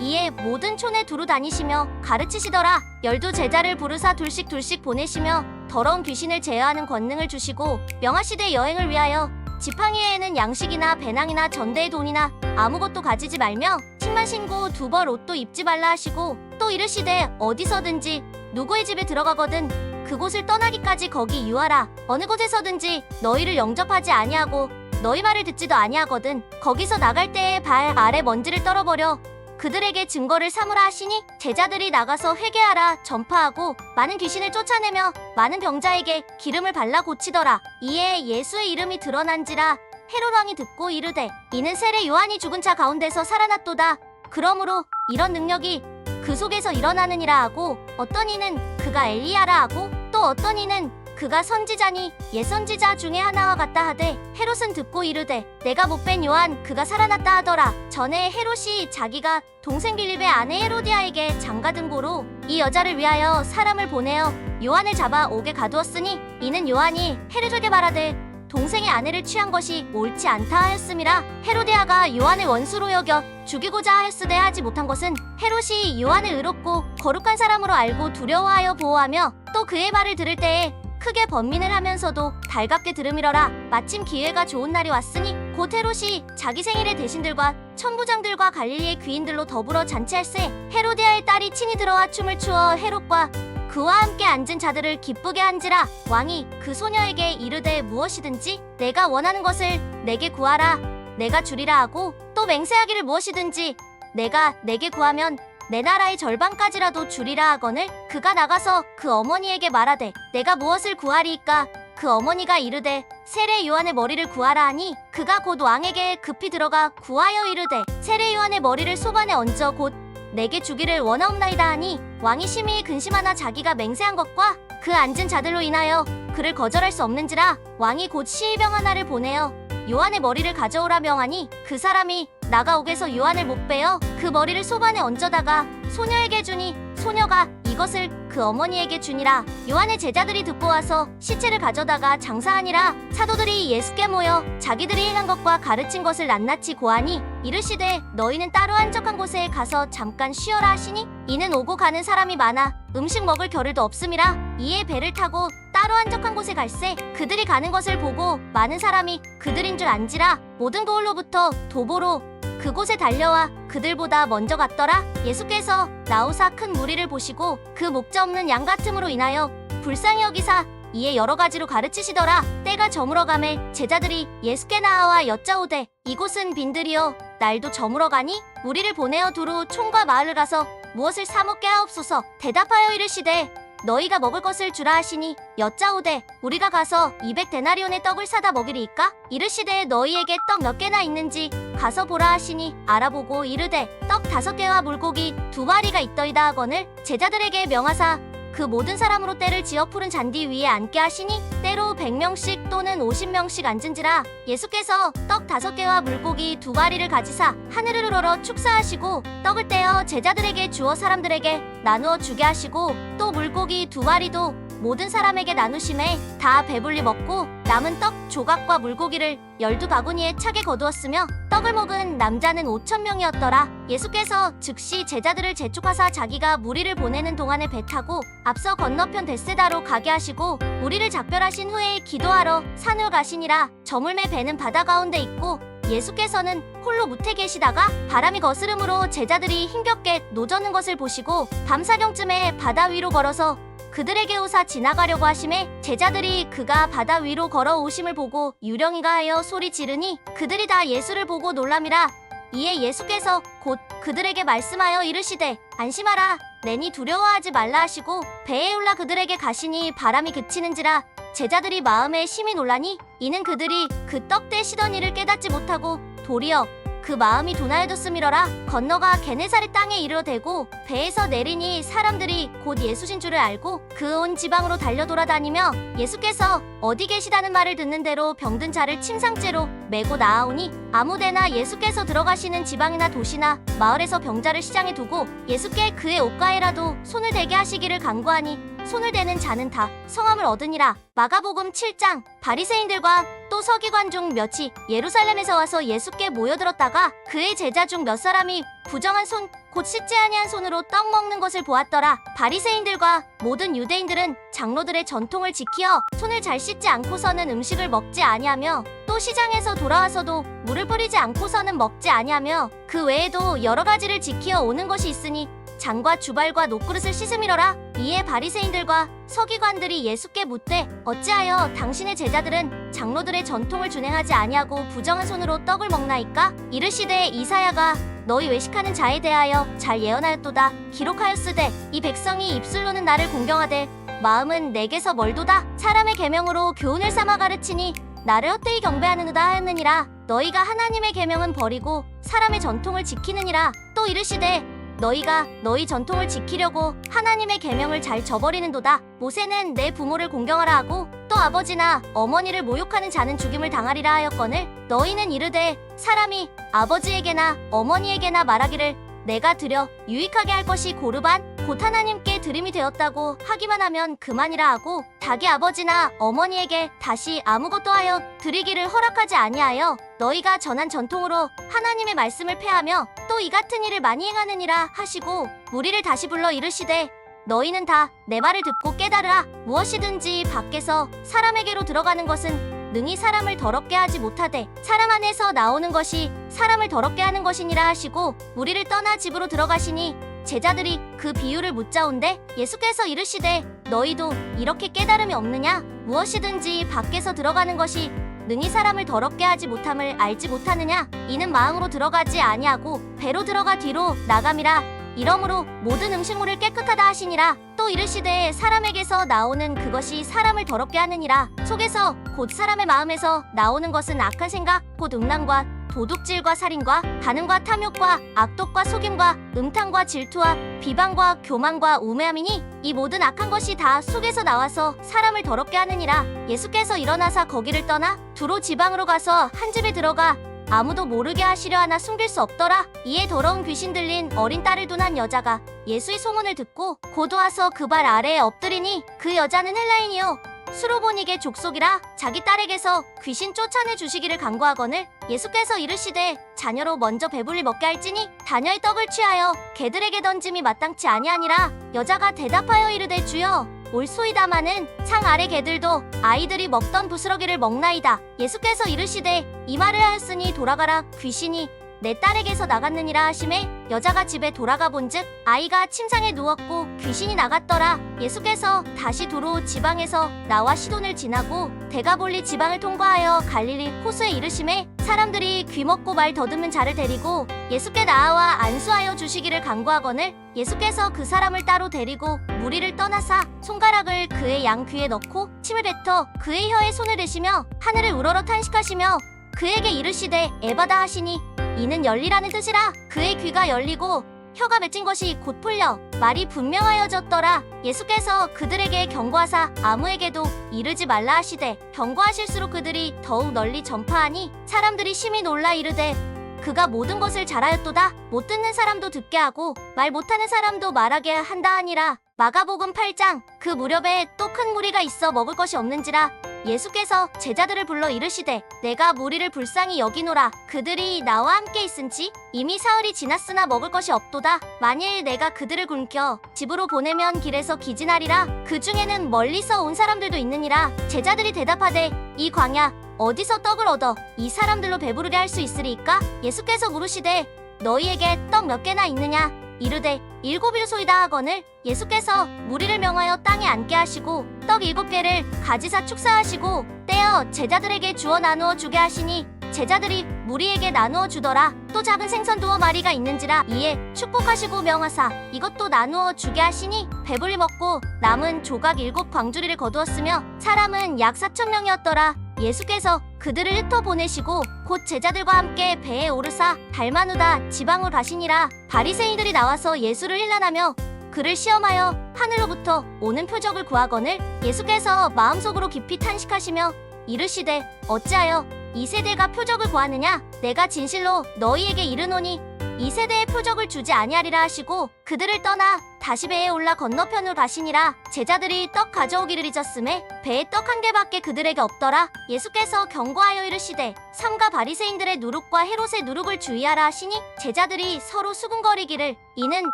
이에 모든 촌에 두루 다니시며 가르치시더라. 12 제자를 부르사 둘씩 보내시며 더러운 귀신을 제어하는 권능을 주시고 명하시되 여행을 위하여 지팡이에는 양식이나 배낭이나 전대의 돈이나 아무것도 가지지 말며 침만 신고 두벌 옷도 입지 말라 하시고, 또 이르시되 어디서든지 누구의 집에 들어가거든 그곳을 떠나기까지 거기 유하라. 어느 곳에서든지 너희를 영접하지 아니하고 너희 말을 듣지도 아니하거든 거기서 나갈 때에 발 아래 먼지를 떨어버려 그들에게 증거를 삼으라 하시니 제자들이 나가서 회개하라 전파하고 많은 귀신을 쫓아내며 많은 병자에게 기름을 발라 고치더라. 이에 예수의 이름이 드러난지라 헤롯 왕이 듣고 이르되 이는 세례 요한이 죽은 자 가운데서 살아났도다. 그러므로 이런 능력이 그 속에서 일어나느니라 하고 어떤 이는 그가 엘리야라 하고 또 어떤 이는 그가 선지자니 예선지자 중에 하나와 같다 하되 헤롯은 듣고 이르되 내가 못 뵌 요한 그가 살아났다 하더라. 전에 헤롯이 자기가 동생 빌립의 아내 헤로디아에게 장가든 고로 이 여자를 위하여 사람을 보내어 요한을 잡아 옥에 가두었으니 이는 요한이 헤롯에게 말하되 동생의 아내를 취한 것이 옳지 않다 하였음이라. 헤로디아가 요한을 원수로 여겨 죽이고자 하였으되 하지 못한 것은 헤롯이 요한을 의롭고 거룩한 사람으로 알고 두려워하여 보호하며 또 그의 말을 들을 때에 크게 번민을 하면서도 달갑게 들음이러라. 마침 기회가 좋은 날이 왔으니 곧 헤롯이 자기 생일에 대신들과 천부장들과 갈릴리의 귀인들로 더불어 잔치할세. 헤로디아의 딸이 친히 들어와 춤을 추어 헤롯과 그와 함께 앉은 자들을 기쁘게 한지라. 왕이 그 소녀에게 이르되 무엇이든지 내가 원하는 것을 내게 구하라 내가 주리라 하고 또 맹세하기를 무엇이든지 내가 내게 구하면 내 나라의 절반까지라도 주리라 하거늘 그가 나가서 그 어머니에게 말하되 내가 무엇을 구하리이까. 그 어머니가 이르되 세례 요한의 머리를 구하라 하니 그가 곧 왕에게 급히 들어가 구하여 이르되 세례 요한의 머리를 소반에 얹어 곧 내게 주기를 원하옵나이다 하니 왕이 심히 근심하나 자기가 맹세한 것과 그 앉은 자들로 인하여 그를 거절할 수 없는지라. 왕이 곧 시의병 하나를 보내어 요한의 머리를 가져오라 명하니 그 사람이 나가 옥에서 요한을 못 빼어 그 머리를 소반에 얹어다가 소녀에게 주니 소녀가 이것을 그 어머니에게 주니라. 요한의 제자들이 듣고 와서 시체를 가져다가 장사하니라. 사도들이 예수께 모여 자기들이 행한 것과 가르친 것을 낱낱이 고하니 이르시되 너희는 따로 한적한 곳에 가서 잠깐 쉬어라 하시니 이는 오고 가는 사람이 많아 음식 먹을 겨를도 없음이라. 이에 배를 타고 따로 한적한 곳에 갈새 그들이 가는 것을 보고 많은 사람이 그들인 줄 안지라. 모든 고을로부터 도보로 그곳에 달려와 그들보다 먼저 갔더라. 예수께서 나오사 큰 무리를 보시고 그 목자 없는 양 같음으로 인하여 불쌍히 여기사 이에 여러 가지로 가르치시더라. 때가 저물어 가매 제자들이 예수께 나아와 여짜오되 이곳은 빈들이요 날도 저물어 가니 무리를 보내어 두루 촌과 마을을 가서 무엇을 사 먹게 하옵소서. 대답하여 이르시되 너희가 먹을 것을 주라 하시니 여짜오되 우리가 가서 200데나리온의 떡을 사다 먹이리이까. 이르시되 너희에게 떡 몇 개나 있는지 가서 보라 하시니 알아보고 이르되 떡 5개와 물고기 2마리가 있더이다 하거늘 제자들에게 명하사 그 모든 사람으로 때를 지어 푸른 잔디 위에 앉게 하시니 때로 100명씩 또는 50명씩 앉은지라. 예수께서 떡 5개와 물고기 2마리를 가지사 하늘을 우러러 축사하시고 떡을 떼어 제자들에게 주어 사람들에게 나누어 주게 하시고 또 물고기 2마리도 모든 사람에게 나누심에 다 배불리 먹고 남은 떡 조각과 물고기를 12바구니에 차게 거두었으며 떡을 먹은 남자는 5,000명이었더라. 예수께서 즉시 제자들을 재촉하사 자기가 무리를 보내는 동안에 배 타고 앞서 건너편 벳세다로 가게 하시고 무리를 작별하신 후에 기도하러 산으로 가시니라. 저물매 배는 바다 가운데 있고 예수께서는 홀로 무태 계시다가 바람이 거스름으로 제자들이 힘겹게 노젓는 것을 보시고 밤사경쯤에 바다 위로 걸어서 그들에게 오사 지나가려고 하심에 제자들이 그가 바다 위로 걸어오심을 보고 유령이가 하여 소리 지르니 그들이 다 예수를 보고 놀람이라. 이에 예수께서 곧 그들에게 말씀하여 이르시되 안심하라 내니 두려워하지 말라 하시고 배에 올라 그들에게 가시니 바람이 그치는지라. 제자들이 마음에 심히 놀라니 이는 그들이 그 떡 떼시던 일을 깨닫지 못하고 도리어 그 마음이 둔하여졌음이러라. 건너가 게네사렛 땅에 이르러대고 배에서 내리니 사람들이 곧 예수신 줄을 알고 그 온 지방으로 달려 돌아다니며 예수께서 어디 계시다는 말을 듣는 대로 병든 자를 침상째로 메고 나아오니 아무데나 예수께서 들어가시는 지방이나 도시나 마을에서 병자를 시장에 두고 예수께 그의 옷가에라도 손을 대게 하시기를 간구하니 손을 대는 자는 다 성함을 얻으니라. 마가복음 7장. 바리새인들과 또 서기관 중 몇이 예루살렘에서 와서 예수께 모여들었다가 그의 제자 중 몇 사람이 부정한 손 곧 씻지 아니한 손으로 떡 먹는 것을 보았더라. 바리새인들과 모든 유대인들은 장로들의 전통을 지키어 손을 잘 씻지 않고서는 음식을 먹지 아니하며 또 시장에서 돌아와서도 물을 뿌리지 않고서는 먹지 아니하며 그 외에도 여러 가지를 지키어 오는 것이 있으니 장과 주발과 녹그릇을 씻음이러라. 이에 바리새인들과 서기관들이 예수께 묻되 어찌하여 당신의 제자들은 장로들의 전통을 준행하지 아니하고 부정한 손으로 떡을 먹나이까? 이르시되 이사야가 너희 외식하는 자에 대하여 잘 예언하였도다. 기록하였으되 이 백성이 입술로는 나를 공경하되 마음은 내게서 멀도다. 사람의 계명으로 교훈을 삼아 가르치니 나를 헛되이 경배하느니라 하였느니라. 너희가 하나님의 계명은 버리고 사람의 전통을 지키느니라. 또 이르시되 너희가 너희 전통을 지키려고 하나님의 계명을 잘 저버리는도다. 모세는 내 부모를 공경하라 하고 또 아버지나 어머니를 모욕하는 자는 죽임을 당하리라 하였거늘 너희는 이르되 사람이 아버지에게나 어머니에게나 말하기를 내가 드려 유익하게 할 것이 고르반 곧 하나님께 드림이 되었다고 하기만 하면 그만이라 하고 자기 아버지나 어머니에게 다시 아무것도 하여 드리기를 허락하지 아니하여 너희가 전한 전통으로 하나님의 말씀을 폐하며 또 이 같은 일을 많이 행하느니라 하시고 무리를 다시 불러 이르시되 너희는 다 내 말을 듣고 깨달으라. 무엇이든지 밖에서 사람에게로 들어가는 것은 능히 사람을 더럽게 하지 못하되 사람 안에서 나오는 것이 사람을 더럽게 하는 것이니라 하시고 무리를 떠나 집으로 들어가시니 제자들이 그 비유를 묻자온데 예수께서 이르시되 너희도 이렇게 깨달음이 없느냐? 무엇이든지 밖에서 들어가는 것이 능히 사람을 더럽게 하지 못함을 알지 못하느냐? 이는 마음으로 들어가지 아니하고 배로 들어가 뒤로 나감이라. 이러므로 모든 음식물을 깨끗하다 하시니라. 또 이르시되 사람에게서 나오는 그것이 사람을 더럽게 하느니라. 속에서 곧 사람의 마음에서 나오는 것은 악한 생각 곧 음란과 도둑질과 살인과 간음과 탐욕과 악독과 속임과 음탕과 질투와 비방과 교만과 우매함이니 이 모든 악한 것이 다 속에서 나와서 사람을 더럽게 하느니라. 예수께서 일어나사 거기를 떠나 두로 지방으로 가서 한 집에 들어가 아무도 모르게 하시려 하나 숨길 수 없더라. 이에 더러운 귀신 들린 어린 딸을 둔 한 여자가 예수의 소문을 듣고 곧 와서 그 발 아래에 엎드리니 그 여자는 헬라인이요 수로보니게 족속이라. 자기 딸에게서 귀신 쫓아내 주시기를 간구하거늘 예수께서 이르시되 자녀로 먼저 배불리 먹게 할지니 다녀의 떡을 취하여 개들에게 던짐이 마땅치 아니하니라. 여자가 대답하여 이르되 주여 올소이다마는 창 아래 개들도 아이들이 먹던 부스러기를 먹나이다. 예수께서 이르시되 이 말을 하였으니 돌아가라. 귀신이 내 딸에게서 나갔느니라 하시매 여자가 집에 돌아가 본즉 아이가 침상에 누웠고 귀신이 나갔더라. 예수께서 다시 도로 지방에서 나와 시돈을 지나고 데가볼리 지방을 통과하여 갈릴리 호수에 이르시매 사람들이 귀먹고 말 더듬는 자를 데리고 예수께 나아와 안수하여 주시기를 간구하거늘 예수께서 그 사람을 따로 데리고 무리를 떠나사 손가락을 그의 양 귀에 넣고 침을 뱉어 그의 혀에 손을 대시며 하늘을 우러러 탄식하시며 그에게 이르시되 에바다 하시니 이는 열리라는 뜻이라. 그의 귀가 열리고 혀가 맺힌 것이 곧 풀려 말이 분명하여졌더라. 예수께서 그들에게 경고하사 아무에게도 이르지 말라 하시되 경고하실수록 그들이 더욱 널리 전파하니 사람들이 심히 놀라 이르되 그가 모든 것을 잘하였도다. 못 듣는 사람도 듣게 하고 말 못하는 사람도 말하게 한다 하니라. 마가복음 8장. 그 무렵에 또 큰 무리가 있어 먹을 것이 없는지라 예수께서 제자들을 불러 이르시되 내가 무리를 불쌍히 여기노라. 그들이 나와 함께 있은지 이미 사흘이 지났으나 먹을 것이 없도다. 만일 내가 그들을 굶겨 집으로 보내면 길에서 기진하리라. 그 중에는 멀리서 온 사람들도 있느니라. 제자들이 대답하되 이 광야 어디서 떡을 얻어 이 사람들로 배부르게 할 수 있으리이까? 예수께서 물으시되 너희에게 떡 몇 개나 있느냐? 이르되 7이소이다 하거늘 예수께서 무리를 명하여 땅에 앉게 하시고 떡 7개를 가지사 축사하시고 떼어 제자들에게 주어 나누어 주게 하시니 제자들이 무리에게 나누어 주더라. 또 작은 생선 2마리가 있는지라. 이에 축복하시고 명하사 이것도 나누어 주게 하시니 배불리 먹고 남은 조각 7광주리를 거두었으며 사람은 약 4,000명이었더라. 예수께서 그들을 흩어 보내시고 곧 제자들과 함께 배에 오르사 달마누다 지방으로 가시니라. 바리새인들이 나와서 예수를 일난하며 그를 시험하여 하늘로부터 오는 표적을 구하거늘 예수께서 마음속으로 깊이 탄식하시며 이르시되 어찌하여 이 세대가 표적을 구하느냐? 내가 진실로 너희에게 이르노니 이 세대에 표적을 주지 아니하리라 하시고 그들을 떠나 다시 배에 올라 건너편으로 가시니라. 제자들이 떡 가져오기를 잊었음에 배에 떡 1개밖에 그들에게 없더라. 예수께서 경고하여 이르시되 삼가 바리새인들의 누룩과 헤롯의 누룩을 주의하라 하시니 제자들이 서로 수군거리기를 이는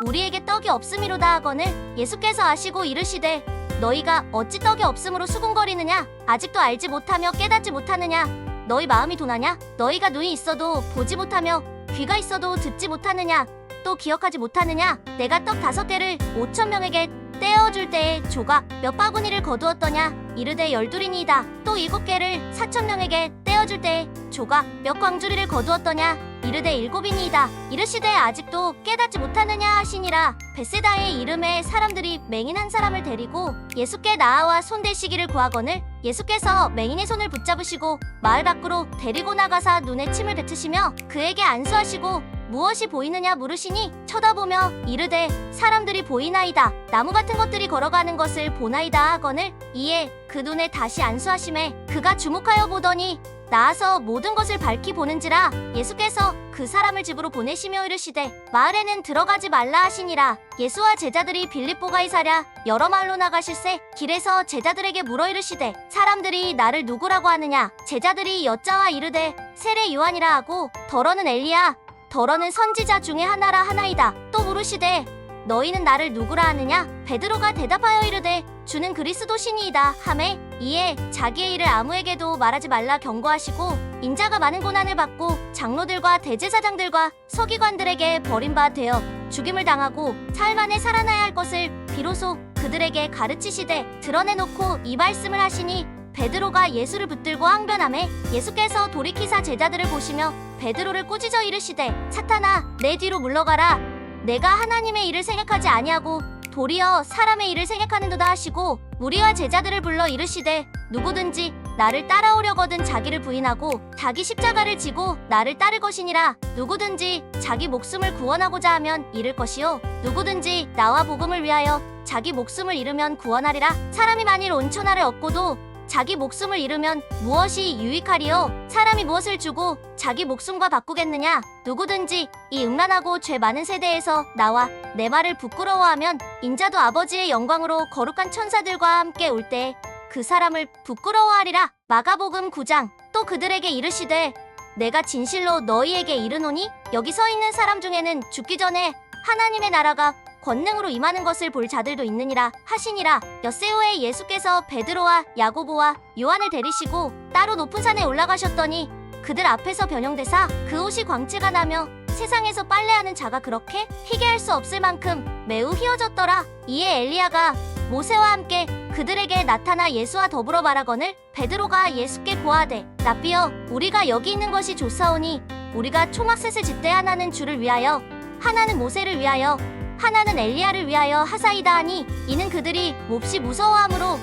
우리에게 떡이 없음이로다 하거늘 예수께서 아시고 이르시되 너희가 어찌 떡이 없음으로 수군거리느냐? 아직도 알지 못하며 깨닫지 못하느냐? 너희 마음이 둔하냐? 너희가 눈이 있어도 보지 못하며 귀가 있어도 듣지 못하느냐? 또 기억하지 못하느냐? 내가 떡 5개를 5,000명에게 떼어줄 때에 조각 몇 바구니를 거두었더냐? 이르되 12이니이다. 또 7개를 4,000명에게 떼어줄 때에 조각 몇 광주리를 거두었더냐? 이르되 7이니이다. 이르시되 아직도 깨닫지 못하느냐 하시니라. 벳세다의 이름에 사람들이 맹인 한 사람을 데리고 예수께 나아와 손대시기를 구하거늘 예수께서 맹인의 손을 붙잡으시고 마을 밖으로 데리고 나가사 눈에 침을 뱉으시며 그에게 안수하시고 무엇이 보이느냐 물으시니 쳐다보며 이르되 사람들이 보이나이다. 나무 같은 것들이 걸어가는 것을 보나이다 하거늘 이에 그 눈에 다시 안수하심에 그가 주목하여 보더니 나아서 모든 것을 밝히 보는지라. 예수께서 그 사람을 집으로 보내시며 이르시되 마을에는 들어가지 말라 하시니라. 예수와 제자들이 빌립보 가이사랴 여러 마을로 나가실새 길에서 제자들에게 물어 이르시되 사람들이 나를 누구라고 하느냐? 제자들이 여짜와 이르되 세례 요한이라 하고 더러는 엘리야 더러는 선지자 중에 하나라 하나이다. 또 물으시되 너희는 나를 누구라 하느냐? 베드로가 대답하여 이르되 주는 그리스도시니이다 하매 이에 자기의 일을 아무에게도 말하지 말라 경고하시고 인자가 많은 고난을 받고 장로들과 대제사장들과 서기관들에게 버림받아 되어 죽임을 당하고 사흘 만에 살아나야 할 것을 비로소 그들에게 가르치시되 드러내놓고 이 말씀을 하시니 베드로가 예수를 붙들고 항변하매 예수께서 돌이키사 제자들을 보시며 베드로를 꾸짖어 이르시되 사탄아 내 뒤로 물러가라. 내가 하나님의 일을 생각하지 아니하고 도리어 사람의 일을 생각하는도다 하시고 무리와 제자들을 불러 이르시되 누구든지 나를 따라오려거든 자기를 부인하고 자기 십자가를 지고 나를 따를 것이니라. 누구든지 자기 목숨을 구원하고자 하면 잃을 것이요 누구든지 나와 복음을 위하여 자기 목숨을 잃으면 구원하리라. 사람이 만일 온 천하를 얻고도 자기 목숨을 잃으면 무엇이 유익하리요? 사람이 무엇을 주고 자기 목숨과 바꾸겠느냐? 누구든지 이 음란하고 죄 많은 세대에서 나와 내 말을 부끄러워하면 인자도 아버지의 영광으로 거룩한 천사들과 함께 올 때에 그 사람을 부끄러워하리라. 마가복음 9장. 또 그들에게 이르시되 내가 진실로 너희에게 이르노니 여기 서 있는 사람 중에는 죽기 전에 하나님의 나라가 권능으로 임하는 것을 볼 자들도 있느니라 하시니라. 엿새 후에 예수께서 베드로와 야고보와 요한을 데리시고 따로 높은 산에 올라가셨더니 그들 앞에서 변형되사 그 옷이 광채가 나며 세상에서 빨래하는 자가 그렇게 희게 할 수 없을 만큼 매우 희어졌더라. 이에 엘리야가 모세와 함께 그들에게 나타나 예수와 더불어 말하거늘 베드로가 예수께 고하되 랍비여 우리가 여기 있는 것이 좋사오니 우리가 초막셋을 짓되 하나는 주를 위하여 하나는 모세를 위하여 하나는 엘리야를 위하여 하사이다 하니 이는 그들이 몹시 무서워하므로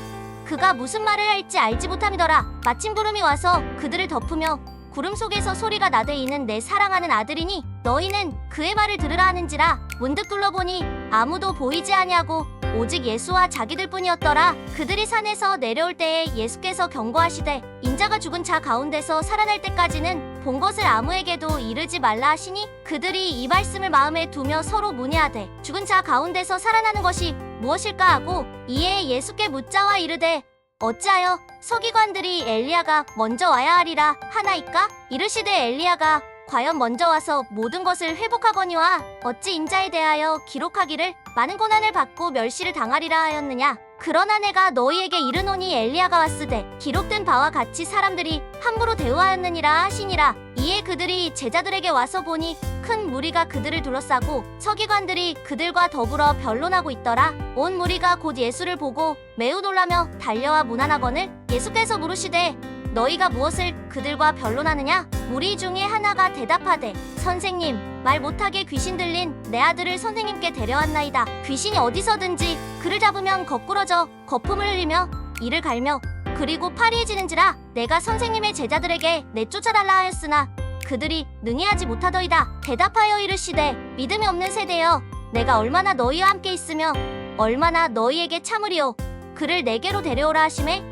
그가 무슨 말을 할지 알지 못함이더라. 마침 구름이 와서 그들을 덮으며 구름 속에서 소리가 나되 이는 내 사랑하는 아들이니 너희는 그의 말을 들으라 하는지라. 문득 둘러보니 아무도 보이지 아니하고 오직 예수와 자기들뿐이었더라. 그들이 산에서 내려올 때에 예수께서 경고하시되 인자가 죽은 자 가운데서 살아날 때까지는 본 것을 아무에게도 이르지 말라 하시니 그들이 이 말씀을 마음에 두며 서로 문의하되 죽은 자 가운데서 살아나는 것이 무엇일까 하고 이에 예수께 묻자와 이르되 어찌하여 서기관들이 엘리야가 먼저 와야 하리라 하나이까? 이르시되 엘리야가 과연 먼저 와서 모든 것을 회복하거니와 어찌 인자에 대하여 기록하기를 많은 고난을 받고 멸시를 당하리라 하였느냐? 그러나 내가 너희에게 이르노니 엘리야가 왔으되 기록된 바와 같이 사람들이 함부로 대우하였느니라 하시니라. 이에 그들이 제자들에게 와서 보니 큰 무리가 그들을 둘러싸고 서기관들이 그들과 더불어 변론하고 있더라. 온 무리가 곧 예수를 보고 매우 놀라며 달려와 문안하거늘 예수께서 물으시되 너희가 무엇을 그들과 변론하느냐? 무리 중에 하나가 대답하되 선생님 말 못하게 귀신 들린 내 아들을 선생님께 데려왔나이다. 귀신이 어디서든지 그를 잡으면 거꾸러져 거품을 흘리며 이를 갈며 그리고 파리해지는지라. 내가 선생님의 제자들에게 내쫓아달라 하였으나 그들이 능히 하지 못하더이다. 대답하여 이르시되 믿음이 없는 세대여 내가 얼마나 너희와 함께 있으며 얼마나 너희에게 참으리요. 그를 내게로 데려오라 하시매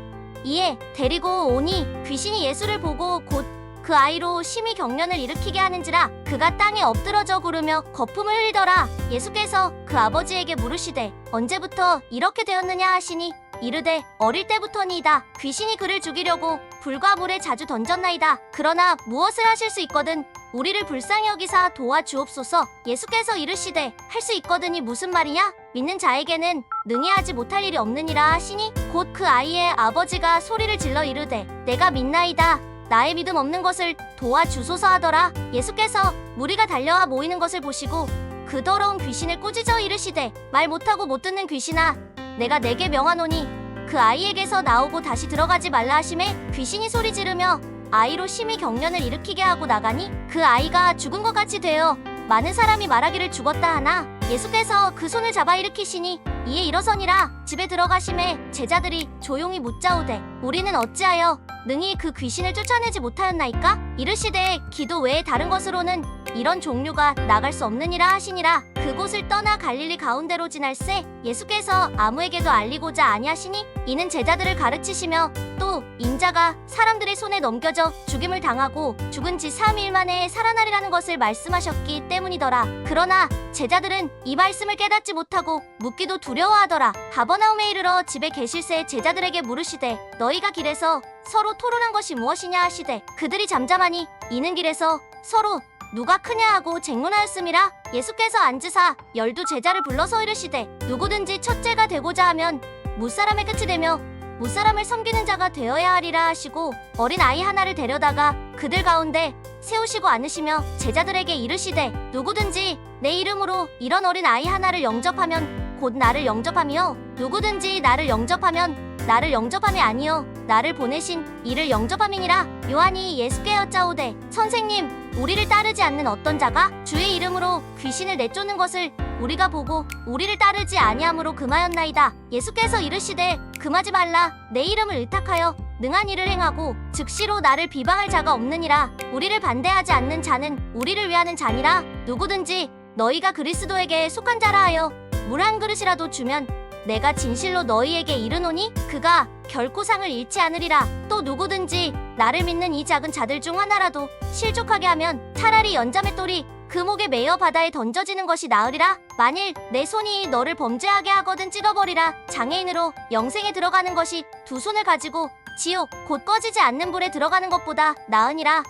이에 데리고 오니 귀신이 예수를 보고 곧 그 아이로 심히 경련을 일으키게 하는지라. 그가 땅에 엎드러져 구르며 거품을 흘리더라. 예수께서 그 아버지에게 물으시되 언제부터 이렇게 되었느냐 하시니 이르되 어릴 때부터니이다. 귀신이 그를 죽이려고 불과 물에 자주 던졌나이다. 그러나 무엇을 하실 수 있거든 우리를 불쌍히 여기사 도와주옵소서. 예수께서 이르시되 할 수 있거든이 무슨 말이냐? 믿는 자에게는 능히 하지 못할 일이 없느니라 하시니 곧 그 아이의 아버지가 소리를 질러 이르되 내가 믿나이다. 나의 믿음 없는 것을 도와주소서 하더라. 예수께서 무리가 달려와 모이는 것을 보시고 그 더러운 귀신을 꾸짖어 이르시되 말 못하고 못 듣는 귀신아 내가 내게 명하노니 그 아이에게서 나오고 다시 들어가지 말라 하심에 귀신이 소리 지르며 아이로 심히 경련을 일으키게 하고 나가니 그 아이가 죽은 것 같이 되어 많은 사람이 말하기를 죽었다 하나 예수께서 그 손을 잡아 일으키시니 이에 일어서니라 집에 들어가심에 제자들이 조용히 묻자오되 우리는 어찌하여 능히 그 귀신을 쫓아내지 못하였나이까? 이르시되 기도 외에 다른 것으로는 이런 종류가 나갈 수 없느니라 하시니라. 그곳을 떠나 갈릴리 가운데로 지날새 예수께서 아무에게도 알리고자 아니하시니 이는 제자들을 가르치시며 또 인자가 사람들의 손에 넘겨져 죽임을 당하고 죽은 지 3일 만에 살아나리라는 것을 말씀하셨기 때문이더라. 그러나 제자들은 이 말씀을 깨닫지 못하고 묻기도 두려워하더라. 가버나움에 이르러 집에 계실새 제자들에게 물으시되 너희가 길에서 서로 토론한 것이 무엇이냐 하시되 그들이 잠잠하니 이는 길에서 서로 누가 크냐 하고 쟁론하였음이라. 예수께서 앉으사 12 제자를 불러서 이르시되 누구든지 첫째가 되고자 하면 무사람의 끝이 되며 무사람을 섬기는 자가 되어야 하리라 하시고 어린 아이 하나를 데려다가 그들 가운데 세우시고 앉으시며 제자들에게 이르시되 누구든지 내 이름으로 이런 어린 아이 하나를 영접하면 곧 나를 영접하며 누구든지 나를 영접하면 나를 영접함이 아니요 나를 보내신 이를 영접함이니라. 요한이 예수께 여짜오되 선생님 우리를 따르지 않는 어떤 자가 주의 이름으로 귀신을 내쫓는 것을 우리가 보고 우리를 따르지 아니함으로 금하였나이다. 예수께서 이르시되 금하지 말라. 내 이름을 의탁하여 능한 일을 행하고 즉시로 나를 비방할 자가 없느니라. 우리를 반대하지 않는 자는 우리를 위하는 자니라. 누구든지 너희가 그리스도에게 속한 자라 하여 물 한 그릇이라도 주면 내가 진실로 너희에게 이르노니 그가 결코 상을 잃지 않으리라. 또 누구든지 나를 믿는 이 작은 자들 중 하나라도 실족하게 하면 차라리 연자맷돌이 그 목에 매어 바다에 던져지는 것이 나으리라. 만일 내 손이 너를 범죄하게 하거든 찢어버리라. 장애인으로 영생에 들어가는 것이 2손을 가지고 지옥 곧 꺼지지 않는 불에 들어가는 것보다 나으니라.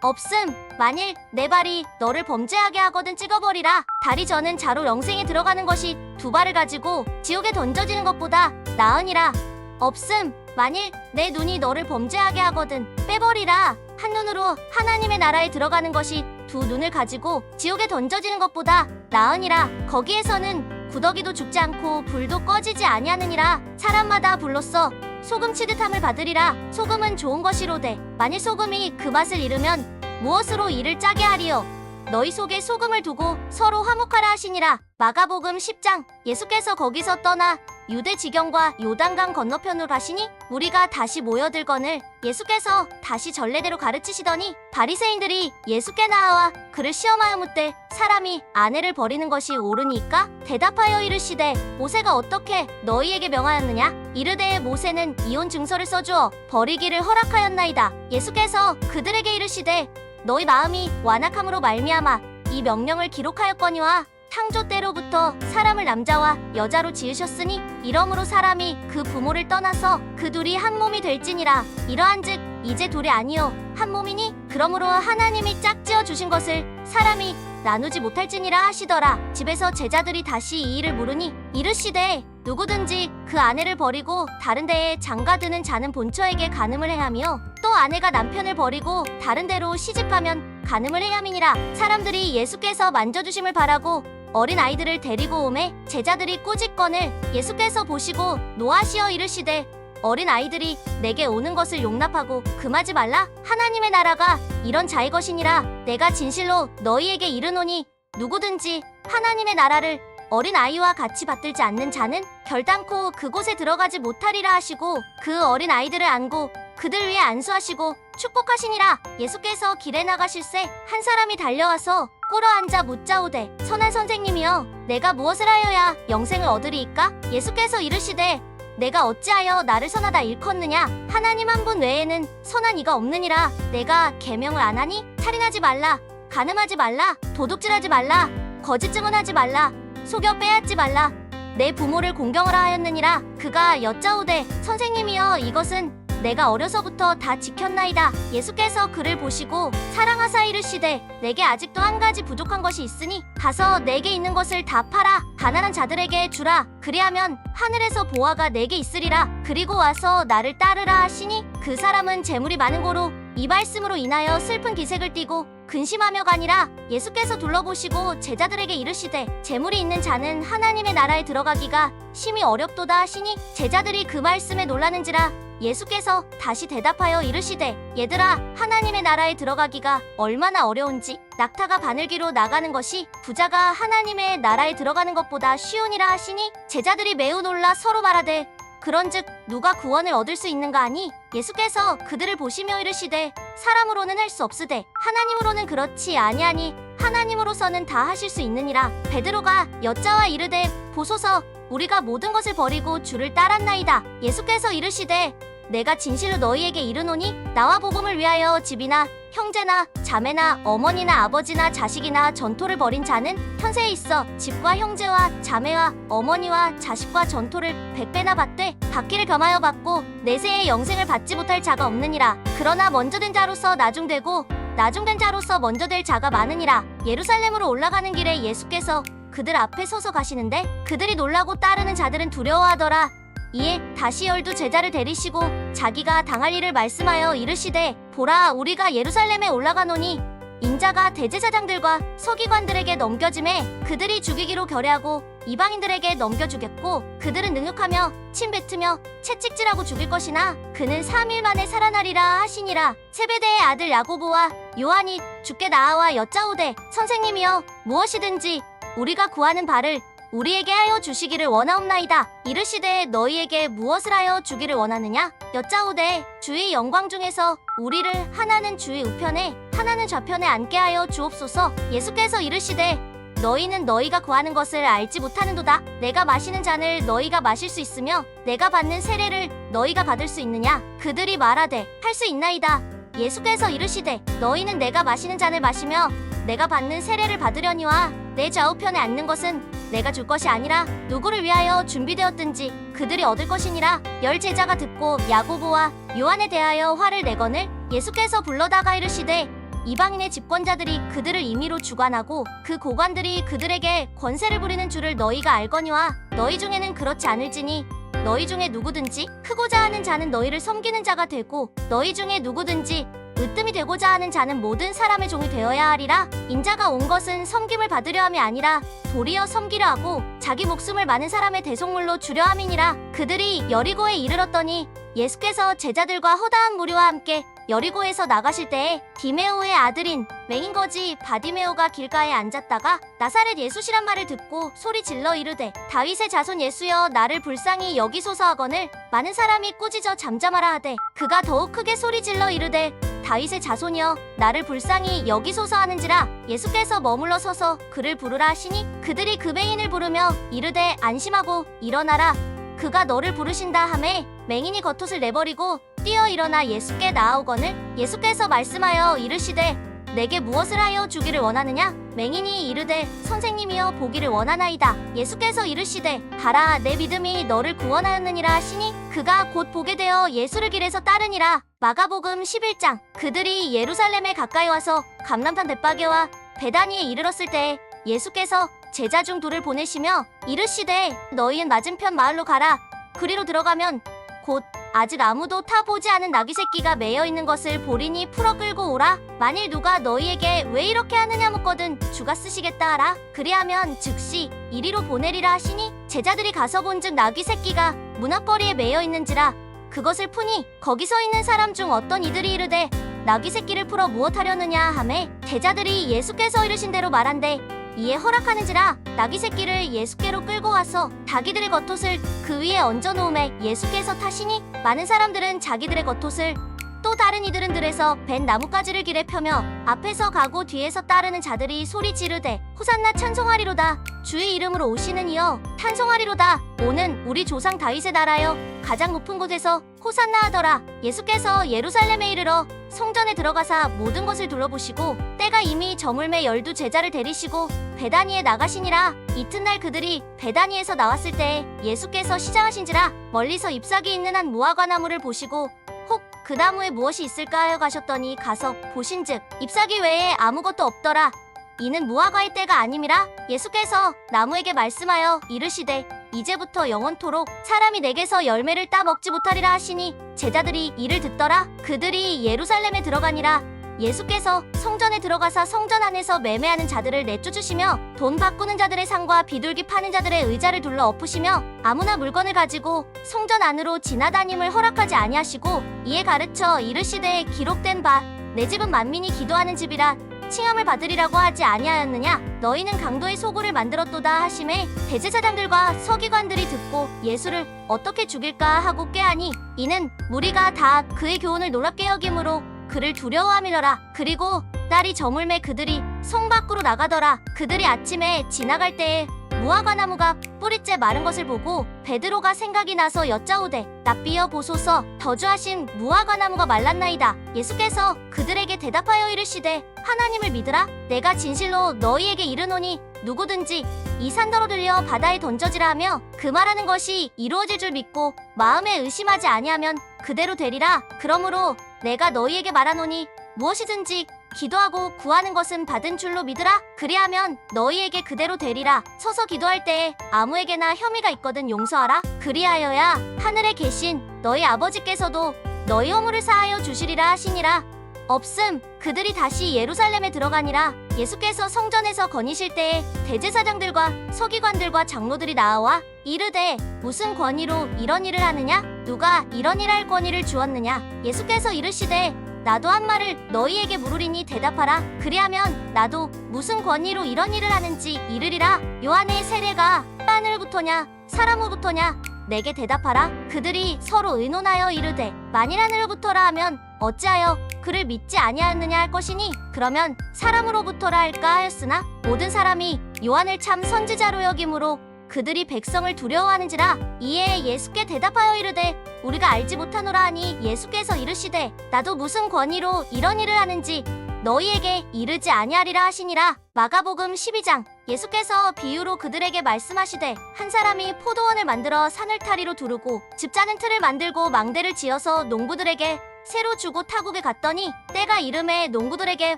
없음. 만일 내 발이 너를 범죄하게 하거든 찍어버리라. 다리 저는 자로 영생에 들어가는 것이 2발을 가지고 지옥에 던져지는 것보다 나으니라. 없음. 만일 내 눈이 너를 범죄하게 하거든 빼버리라. 한 눈으로 하나님의 나라에 들어가는 것이 2눈을 가지고 지옥에 던져지는 것보다 나으니라. 거기에서는 구더기도 죽지 않고 불도 꺼지지 아니하느니라. 사람마다 불로써 소금 치듯함을 받으리라. 소금은 좋은 것이로되 만일 소금이 그 맛을 잃으면 무엇으로 이를 짜게 하리요? 너희 속에 소금을 두고 서로 화목하라 하시니라. 마가복음 10장. 예수께서 거기서 떠나 유대 지경과 요단강 건너편으로 가시니 무리가 다시 모여들거늘 예수께서 다시 전례대로 가르치시더니 바리새인들이 예수께 나와 그를 시험하여 묻되 사람이 아내를 버리는 것이 옳으니까? 대답하여 이르시되 모세가 어떻게 너희에게 명하였느냐? 이르되 모세는 이혼 증서를 써주어 버리기를 허락하였나이다. 예수께서 그들에게 이르시되 너희 마음이 완악함으로 말미암아 이 명령을 기록하였거니와 창조 때로부터 사람을 남자와 여자로 지으셨으니 이러므로 사람이 그 부모를 떠나서 그 둘이 한 몸이 될지니라. 이러한즉 이제 둘이 아니요 한 몸이니 그러므로 하나님이 짝지어 주신 것을 사람이 나누지 못할지니라 하시더라. 집에서 제자들이 다시 이 일을 물으니 이르시되 누구든지 그 아내를 버리고 다른 데에 장가드는 자는 본처에게 간음을 행하며 또 아내가 남편을 버리고 다른 데로 시집하면 간음을 행함이니라. 사람들이 예수께서 만져주심을 바라고 어린 아이들을 데리고 오매 제자들이 꾸짖거늘 예수께서 보시고 노하시어 이르시되 어린 아이들이 내게 오는 것을 용납하고 금하지 말라. 하나님의 나라가 이런 자의 것이니라. 내가 진실로 너희에게 이르노니 누구든지 하나님의 나라를 어린 아이와 같이 받들지 않는 자는 결단코 그곳에 들어가지 못하리라 하시고 그 어린 아이들을 안고 그들 위에 안수하시고 축복하시니라. 예수께서 길에 나가실새 한 사람이 달려와서 꿇어 앉아 묻자오되 선한 선생님이여 내가 무엇을 하여야 영생을 얻으리이까? 예수께서 이르시되 내가 어찌하여 나를 선하다 일컫느냐? 하나님 한 분 외에는 선한 이가 없느니라. 내가 계명을 안 하니 살인하지 말라, 간음하지 말라, 도둑질하지 말라, 거짓 증언하지 말라, 속여 빼앗지 말라, 내 부모를 공경하라 하였느니라. 그가 여짜오되 선생님이여 이것은 내가 어려서부터 다 지켰나이다. 예수께서 그를 보시고 사랑하사 이르시되 내게 아직도 한 가지 부족한 것이 있으니 가서 내게 있는 것을 다 팔아 가난한 자들에게 주라. 그리하면 하늘에서 보화가 내게 있으리라. 그리고 와서 나를 따르라 하시니 그 사람은 재물이 많은 고로 이 말씀으로 인하여 슬픈 기색을 띠고 근심하며 가니라. 예수께서 둘러보시고 제자들에게 이르시되 재물이 있는 자는 하나님의 나라에 들어가기가 심히 어렵도다 하시니 제자들이 그 말씀에 놀라는지라. 예수께서 다시 대답하여 이르시되 얘들아, 하나님의 나라에 들어가기가 얼마나 어려운지 낙타가 바늘기로 나가는 것이 부자가 하나님의 나라에 들어가는 것보다 쉬우니라 하시니 제자들이 매우 놀라 서로 말하되 그런즉 누가 구원을 얻을 수 있는가 하니 예수께서 그들을 보시며 이르시되 사람으로는 할 수 없으되 하나님으로는 그렇지 아니하니 하나님으로서는 다 하실 수 있느니라. 베드로가 여짜와 이르되 보소서, 우리가 모든 것을 버리고 주를 따랐나이다. 예수께서 이르시되 내가 진실로 너희에게 이르노니 나와 복음을 위하여 집이나 형제나 자매나 어머니나 아버지나 자식이나 전토를 벌인 자는 현세에 있어 집과 형제와 자매와 어머니와 자식과 전토를 100배나 받되 받기를 겸하여 받고 내세의 영생을 받지 못할 자가 없느니라. 그러나 먼저 된 자로서 나중되고 나중된 자로서 먼저 될 자가 많으니라. 예루살렘으로 올라가는 길에 예수께서 그들 앞에 서서 가시는데 그들이 놀라고 따르는 자들은 두려워하더라. 이에 다시 12 제자를 데리시고 자기가 당할 일을 말씀하여 이르시되 보라, 우리가 예루살렘에 올라가노니 인자가 대제사장들과 서기관들에게 넘겨짐에 그들이 죽이기로 결의하고 이방인들에게 넘겨주겠고 그들은 능욕하며 침뱉으며 채찍질하고 죽일 것이나 그는 3일 만에 살아나리라 하시니라. 세베대의 아들 야고보와 요한이 주께 나아와 여짜오되 선생님이여, 무엇이든지 우리가 구하는 바를 우리에게 하여 주시기를 원하옵나이다. 이르시되 너희에게 무엇을 하여 주기를 원하느냐? 여짜오되 주의 영광 중에서 우리를 하나는 주의 우편에 하나는 좌편에 앉게 하여 주옵소서. 예수께서 이르시되 너희는 너희가 구하는 것을 알지 못하는도다. 내가 마시는 잔을 너희가 마실 수 있으며 내가 받는 세례를 너희가 받을 수 있느냐? 그들이 말하되 할 수 있나이다. 예수께서 이르시되 너희는 내가 마시는 잔을 마시며 내가 받는 세례를 받으려니와 내 좌우편에 앉는 것은 내가 줄 것이 아니라 누구를 위하여 준비되었든지 그들이 얻을 것이니라. 10 제자가 듣고 야고보와 요한에 대하여 화를 내거늘 예수께서 불러다가 이르시되 이방인의 집권자들이 그들을 임의로 주관하고 그 고관들이 그들에게 권세를 부리는 줄을 너희가 알거니와 너희 중에는 그렇지 않을지니 너희 중에 누구든지 크고자 하는 자는 너희를 섬기는 자가 되고 너희 중에 누구든지 으뜸이 되고자 하는 자는 모든 사람의 종이 되어야 하리라. 인자가 온 것은 섬김을 받으려 함이 아니라 도리어 섬기려 하고 자기 목숨을 많은 사람의 대속물로 주려 함이니라. 그들이 여리고에 이르렀더니 예수께서 제자들과 허다한 무리와 함께 여리고에서 나가실 때에 디메오의 아들인 맹인거지 바디메오가 길가에 앉았다가 나사렛 예수시란 말을 듣고 소리 질러 이르되 다윗의 자손 예수여, 나를 불쌍히 여기소서 하거늘 많은 사람이 꾸짖어 잠잠하라 하되 그가 더욱 크게 소리 질러 이르되 다윗의 자손이여, 나를 불쌍히 여기소서 하는지라. 예수께서 머물러 서서 그를 부르라 하시니 그들이 그 맹인을 부르며 이르되 안심하고 일어나라, 그가 너를 부르신다 하매 맹인이 겉옷을 내버리고 뛰어 일어나 예수께 나아오거늘 예수께서 말씀하여 이르시되 내게 무엇을 하여 주기를 원하느냐? 맹인이 이르되 선생님이여, 보기를 원하나이다. 예수께서 이르시되 가라, 내 믿음이 너를 구원하였느니라 하시니 그가 곧 보게 되어 예수를 길에서 따르니라. 마가복음 11장. 그들이 예루살렘에 가까이 와서 감람산 벳바게와 베다니에 이르렀을 때에 예수께서 제자 중 2를 보내시며 이르시되 너희는 맞은편 마을로 가라. 그리로 들어가면 곧 아직 아무도 타보지 않은 나귀 새끼가 매여 있는 것을 보리니 풀어 끌고 오라. 만일 누가 너희에게 왜 이렇게 하느냐 묻거든 주가 쓰시겠다 하라. 그리하면 즉시 이리로 보내리라 하시니 제자들이 가서 본즉 나귀 새끼가 문 앞거리에 매여 있는지라. 그것을 푸니 거기 서 있는 사람 중 어떤 이들이 이르되 나귀 새끼를 풀어 무엇하려느냐 하매 제자들이 예수께서 이르신 대로 말한대 이에 허락하는지라. 나귀 새끼를 예수께로 끌고 와서 자기들의 겉옷을 그 위에 얹어 놓음에 예수께서 타시니 많은 사람들은 자기들의 겉옷을 또 다른 이들은 들에서 벤 나뭇가지를 길에 펴며 앞에서 가고 뒤에서 따르는 자들이 소리 지르되 호산나 찬송하리로다. 주의 이름으로 오시는 이여 찬송하리로다. 오는 우리 조상 다윗의 나라여 가장 높은 곳에서 호산나 하더라. 예수께서 예루살렘에 이르러 성전에 들어가사 모든 것을 둘러보시고 때가 이미 저물매 12 제자를 데리시고 베다니에 나가시니라. 이튿날 그들이 베다니에서 나왔을 때에 예수께서 시장하신지라. 멀리서 잎사귀 있는 한 무화과 나무를 보시고 혹 그 나무에 무엇이 있을까 하여 가셨더니 가서 보신즉 잎사귀 외에 아무것도 없더라. 이는 무화과의 때가 아님이라. 예수께서 나무에게 말씀하여 이르시되 이제부터 영원토록 사람이 내게서 열매를 따 먹지 못하리라 하시니 제자들이 이를 듣더라. 그들이 예루살렘에 들어가니라. 예수께서 성전에 들어가사 성전 안에서 매매하는 자들을 내쫓으시며 돈 바꾸는 자들의 상과 비둘기 파는 자들의 의자를 둘러 엎으시며 아무나 물건을 가지고 성전 안으로 지나다님을 허락하지 아니하시고 이에 가르쳐 이르시되 기록된 바 내 집은 만민이 기도하는 집이라 칭함을 받으리라고 하지 아니하였느냐. 너희는 강도의 소굴을 만들었도다 하심에 대제사장들과 서기관들이 듣고 예수를 어떻게 죽일까 하고 꾀하니 이는 무리가 다 그의 교훈을 놀랍게 여김으로 그를 두려워함이더라. 그리고 날이 저물매 그들이 성 밖으로 나가더라. 그들이 아침에 지나갈 때에 무화과나무가 뿌리째 마른 것을 보고 베드로가 생각이 나서 여짜오되 랍비여 보소서 더주하신 무화과나무가 말랐나이다. 예수께서 그들에게 대답하여 이르시되 하나님을 믿으라. 내가 진실로 너희에게 이르노니 누구든지 이 산더러 들려 바다에 던져지라 하며 그 말하는 것이 이루어질 줄 믿고 마음에 의심하지 아니하면 그대로 되리라. 그러므로 내가 너희에게 말하노니 무엇이든지 기도하고 구하는 것은 받은 줄로 믿으라. 그리하면 너희에게 그대로 되리라. 서서 기도할 때에 아무에게나 혐의가 있거든 용서하라. 그리하여야 하늘에 계신 너희 아버지께서도 너희 허물을 사하여 주시리라 하시니라. 없음. 그들이 다시 예루살렘에 들어가니라. 예수께서 성전에서 거니실 때에 대제사장들과 서기관들과 장로들이 나와 이르되 무슨 권위로 이런 일을 하느냐? 누가 이런 일 할 권위를 주었느냐? 예수께서 이르시되 나도 한 말을 너희에게 물으리니 대답하라. 그리하면 나도 무슨 권위로 이런 일을 하는지 이르리라. 요한의 세례가 하늘부터냐 사람으로부터냐? 내게 대답하라. 그들이 서로 의논하여 이르되 만일 하늘부터라 하면 어찌하여 그를 믿지 아니하였느냐 할 것이니 그러면 사람으로부터라 할까 하였으나 모든 사람이 요한을 참 선지자로 여김으로 그들이 백성을 두려워하는지라. 이에 예수께 대답하여 이르되 우리가 알지 못하노라 하니 예수께서 이르시되 나도 무슨 권위로 이런 일을 하는지 너희에게 이르지 아니하리라 하시니라. 마가복음 12장. 예수께서 비유로 그들에게 말씀하시되 한 사람이 포도원을 만들어 산을타리로 두르고 집 짜는 틀을 만들고 망대를 지어서 농부들에게 새로 주고 타국에 갔더니 때가 이름에 농부들에게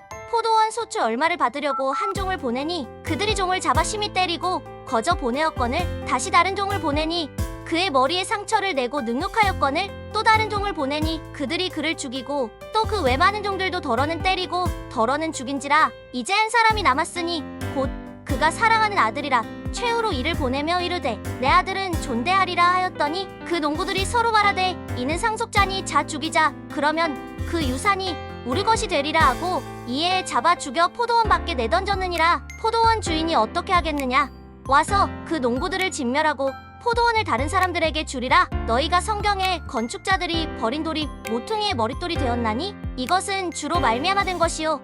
포도원 소출 얼마를 받으려고 한 종을 보내니 그들이 종을 잡아 심히 때리고 거저 보내었거늘 다시 다른 종을 보내니 그의 머리에 상처를 내고 능욕하였거늘 또 다른 종을 보내니 그들이 그를 죽이고 또 그 외 많은 종들도 더러는 때리고 더러는 죽인지라. 이제 한 사람이 남았으니 곧 그가 사랑하는 아들이라. 최후로 이를 보내며 이르되 내 아들은 존대하리라 하였더니 그 농부들이 서로 말하되 이는 상속자니 자 죽이자. 그러면 그 유산이 우리 것이 되리라 하고 이에 잡아 죽여 포도원 밖에 내던졌느니라. 포도원 주인이 어떻게 하겠느냐? 와서 그 농부들을 진멸하고 포도원을 다른 사람들에게 주리라. 너희가 성경에 건축자들이 버린 돌이 모퉁이의 머릿돌이 되었나니 이것은 주로 말미암아 된 것이요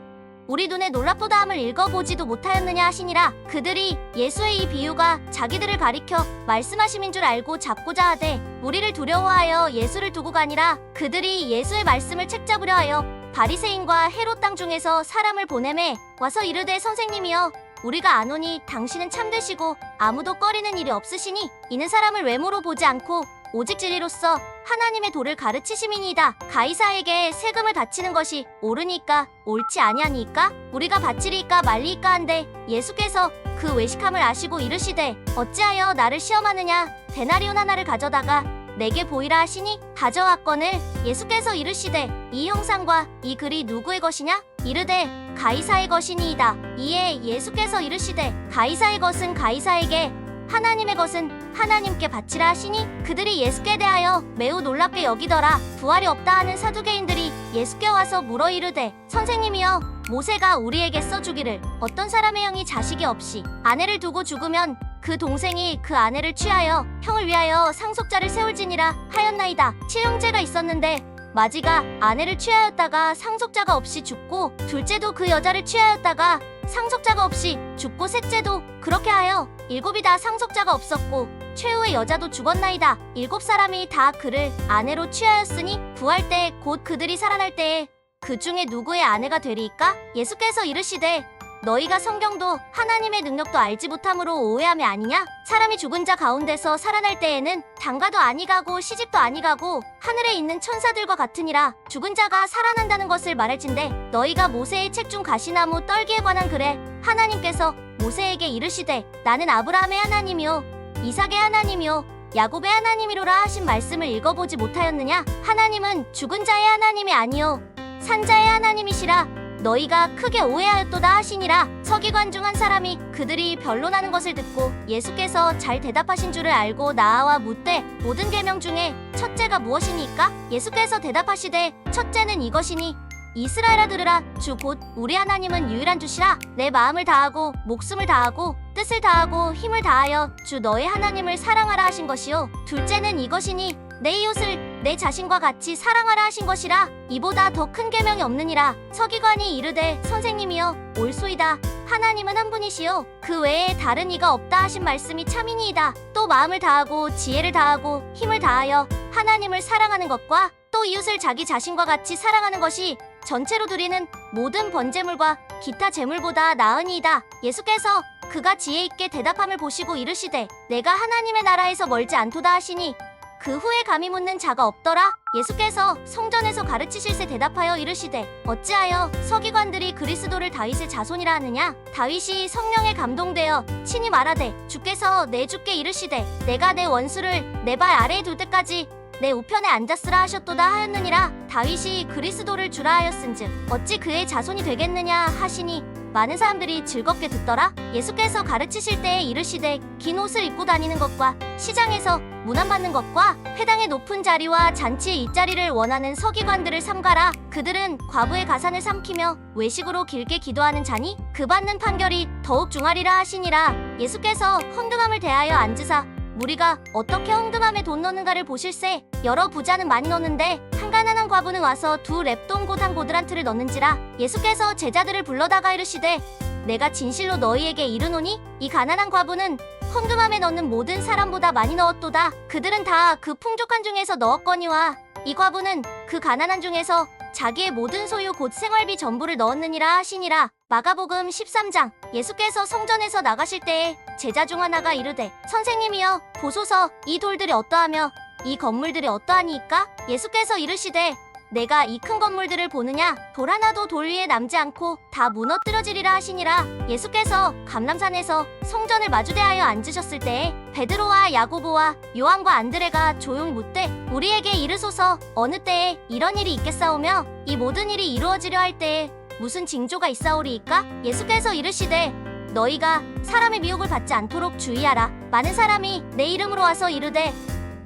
우리 눈에 놀랍도다함을 읽어보지도 못하였느냐 하시니라. 그들이 예수의 이 비유가 자기들을 가리켜 말씀하심인 줄 알고 잡고자 하되 우리를 두려워하여 예수를 두고 가니라. 그들이 예수의 말씀을 책잡으려 하여 바리새인과 헤롯 땅 중에서 사람을 보내매 와서 이르되 선생님이여 우리가 아노니 당신은 참되시고 아무도 꺼리는 일이 없으시니 이는 사람을 외모로 보지 않고 오직 진리로서 하나님의 도를 가르치심이니이다. 가이사에게 세금을 바치는 것이 옳으니까 옳지 아니하니까 우리가 바치리까 말리이까 한데 예수께서 그 외식함을 아시고 이르시되 어찌하여 나를 시험하느냐? 데나리온 하나를 가져다가 내게 보이라 하시니 가져왔거늘 예수께서 이르시되 이 형상과 이 글이 누구의 것이냐? 이르되 가이사의 것이니이다. 이에 예수께서 이르시되 가이사의 것은 가이사에게 하나님의 것은 하나님께 바치라 하시니 그들이 예수께 대하여 매우 놀랍게 여기더라. 부활이 없다 하는 사두개인들이 예수께 와서 물어 이르되 선생님이여 모세가 우리에게 써주기를 어떤 사람의 형이 자식이 없이 아내를 두고 죽으면 그 동생이 그 아내를 취하여 형을 위하여 상속자를 세울지니라 하였나이다. 칠형제가 있었는데 마지가 아내를 취하였다가 상속자가 없이 죽고 둘째도 그 여자를 취하였다가 상속자가 없이 죽고 셋째도 그렇게 하여 일곱이 다 상속자가 없었고 최후의 여자도 죽었나이다. 일곱 사람이 다 그를 아내로 취하였으니 구할 때 곧 그들이 살아날 때에 그 중에 누구의 아내가 되리이까? 예수께서 이르시되 너희가 성경도 하나님의 능력도 알지 못함으로 오해함이 아니냐? 사람이 죽은 자 가운데서 살아날 때에는 장가도 아니 가고 시집도 아니 가고 하늘에 있는 천사들과 같으니라. 죽은 자가 살아난다는 것을 말할진대 너희가 모세의 책 중 가시나무 떨기에 관한 글에 하나님께서 모세에게 이르시되 나는 아브라함의 하나님이요 이삭의 하나님이요 야곱의 하나님이로라 하신 말씀을 읽어보지 못하였느냐? 하나님은 죽은 자의 하나님이 아니요 산자의 하나님이시라. 너희가 크게 오해하였도다 하시니라. 서기관 중 한 사람이 그들이 변론하는 것을 듣고 예수께서 잘 대답하신 줄을 알고 나아와 묻되 모든 계명 중에 첫째가 무엇이니까? 예수께서 대답하시되 첫째는 이것이니 이스라엘아 들으라. 주 곧 우리 하나님은 유일한 주시라. 내 마음을 다하고 목숨을 다하고 뜻을 다하고 힘을 다하여 주 너의 하나님을 사랑하라 하신 것이요. 둘째는 이것이니 내 이웃을 내 자신과 같이 사랑하라 하신 것이라. 이보다 더 큰 계명이 없느니라. 서기관이 이르되 선생님이여 옳소이다. 하나님은 한 분이시요 그 외에 다른 이가 없다 하신 말씀이 참이니이다. 또 마음을 다하고 지혜를 다하고 힘을 다하여 하나님을 사랑하는 것과 또 이웃을 자기 자신과 같이 사랑하는 것이 전체로 드리는 모든 번제물과 기타 제물보다 나으니이다. 예수께서 그가 지혜 있게 대답함을 보시고 이르시되 내가 하나님의 나라에서 멀지 않도다 하시니 그 후에 감히 묻는 자가 없더라. 예수께서 성전에서 가르치실세 대답하여 이르시되 어찌하여 서기관들이 그리스도를 다윗의 자손이라 하느냐? 다윗이 성령에 감동되어 친히 말하되 주께서 내 주께 이르시되 내가 내 원수를 내 발 아래에 둘 때까지 내 우편에 앉았으라 하셨도다 하였느니라. 다윗이 그리스도를 주라 하였은즉 어찌 그의 자손이 되겠느냐 하시니 많은 사람들이 즐겁게 듣더라. 예수께서 가르치실 때에 이르시되 긴 옷을 입고 다니는 것과 시장에서 문안받는 것과 회당의 높은 자리와 잔치의 윗자리를 원하는 서기관들을 삼가라. 그들은 과부의 가산을 삼키며 외식으로 길게 기도하는 자니 그 받는 판결이 더욱 중하리라 하시니라. 예수께서 헌금함을 대하여 앉으사 무리가 어떻게 헌금함에 돈 넣는가를 보실세. 여러 부자는 많이 넣는데 한 가난한 과부는 와서 2렙돈 곧 한 고드란트를 넣는지라. 예수께서 제자들을 불러다가 이르시되 내가 진실로 너희에게 이르노니 이 가난한 과부는 헌금함에 넣는 모든 사람보다 많이 넣었도다. 그들은 다 그 풍족한 중에서 넣었거니와 이 과부는 그 가난한 중에서 자기의 모든 소유 곧 생활비 전부를 넣었느니라 하시니라. 마가복음 13장. 예수께서 성전에서 나가실 때에 제자 중 하나가 이르되 선생님이여 보소서 이 돌들이 어떠하며 이 건물들이 어떠하니이까? 예수께서 이르시되 내가 이 큰 건물들을 보느냐? 돌 하나도 돌 위에 남지 않고 다 무너뜨려지리라 하시니라. 예수께서 감람산에서 성전을 마주대하여 앉으셨을 때에 베드로와 야고보와 요한과 안드레가 조용히 묻되 우리에게 이르소서 어느 때에 이런 일이 있겠사오며 이 모든 일이 이루어지려 할 때에 무슨 징조가 있사오리이까? 예수께서 이르시되 너희가 사람의 미혹을 받지 않도록 주의하라. 많은 사람이 내 이름으로 와서 이르되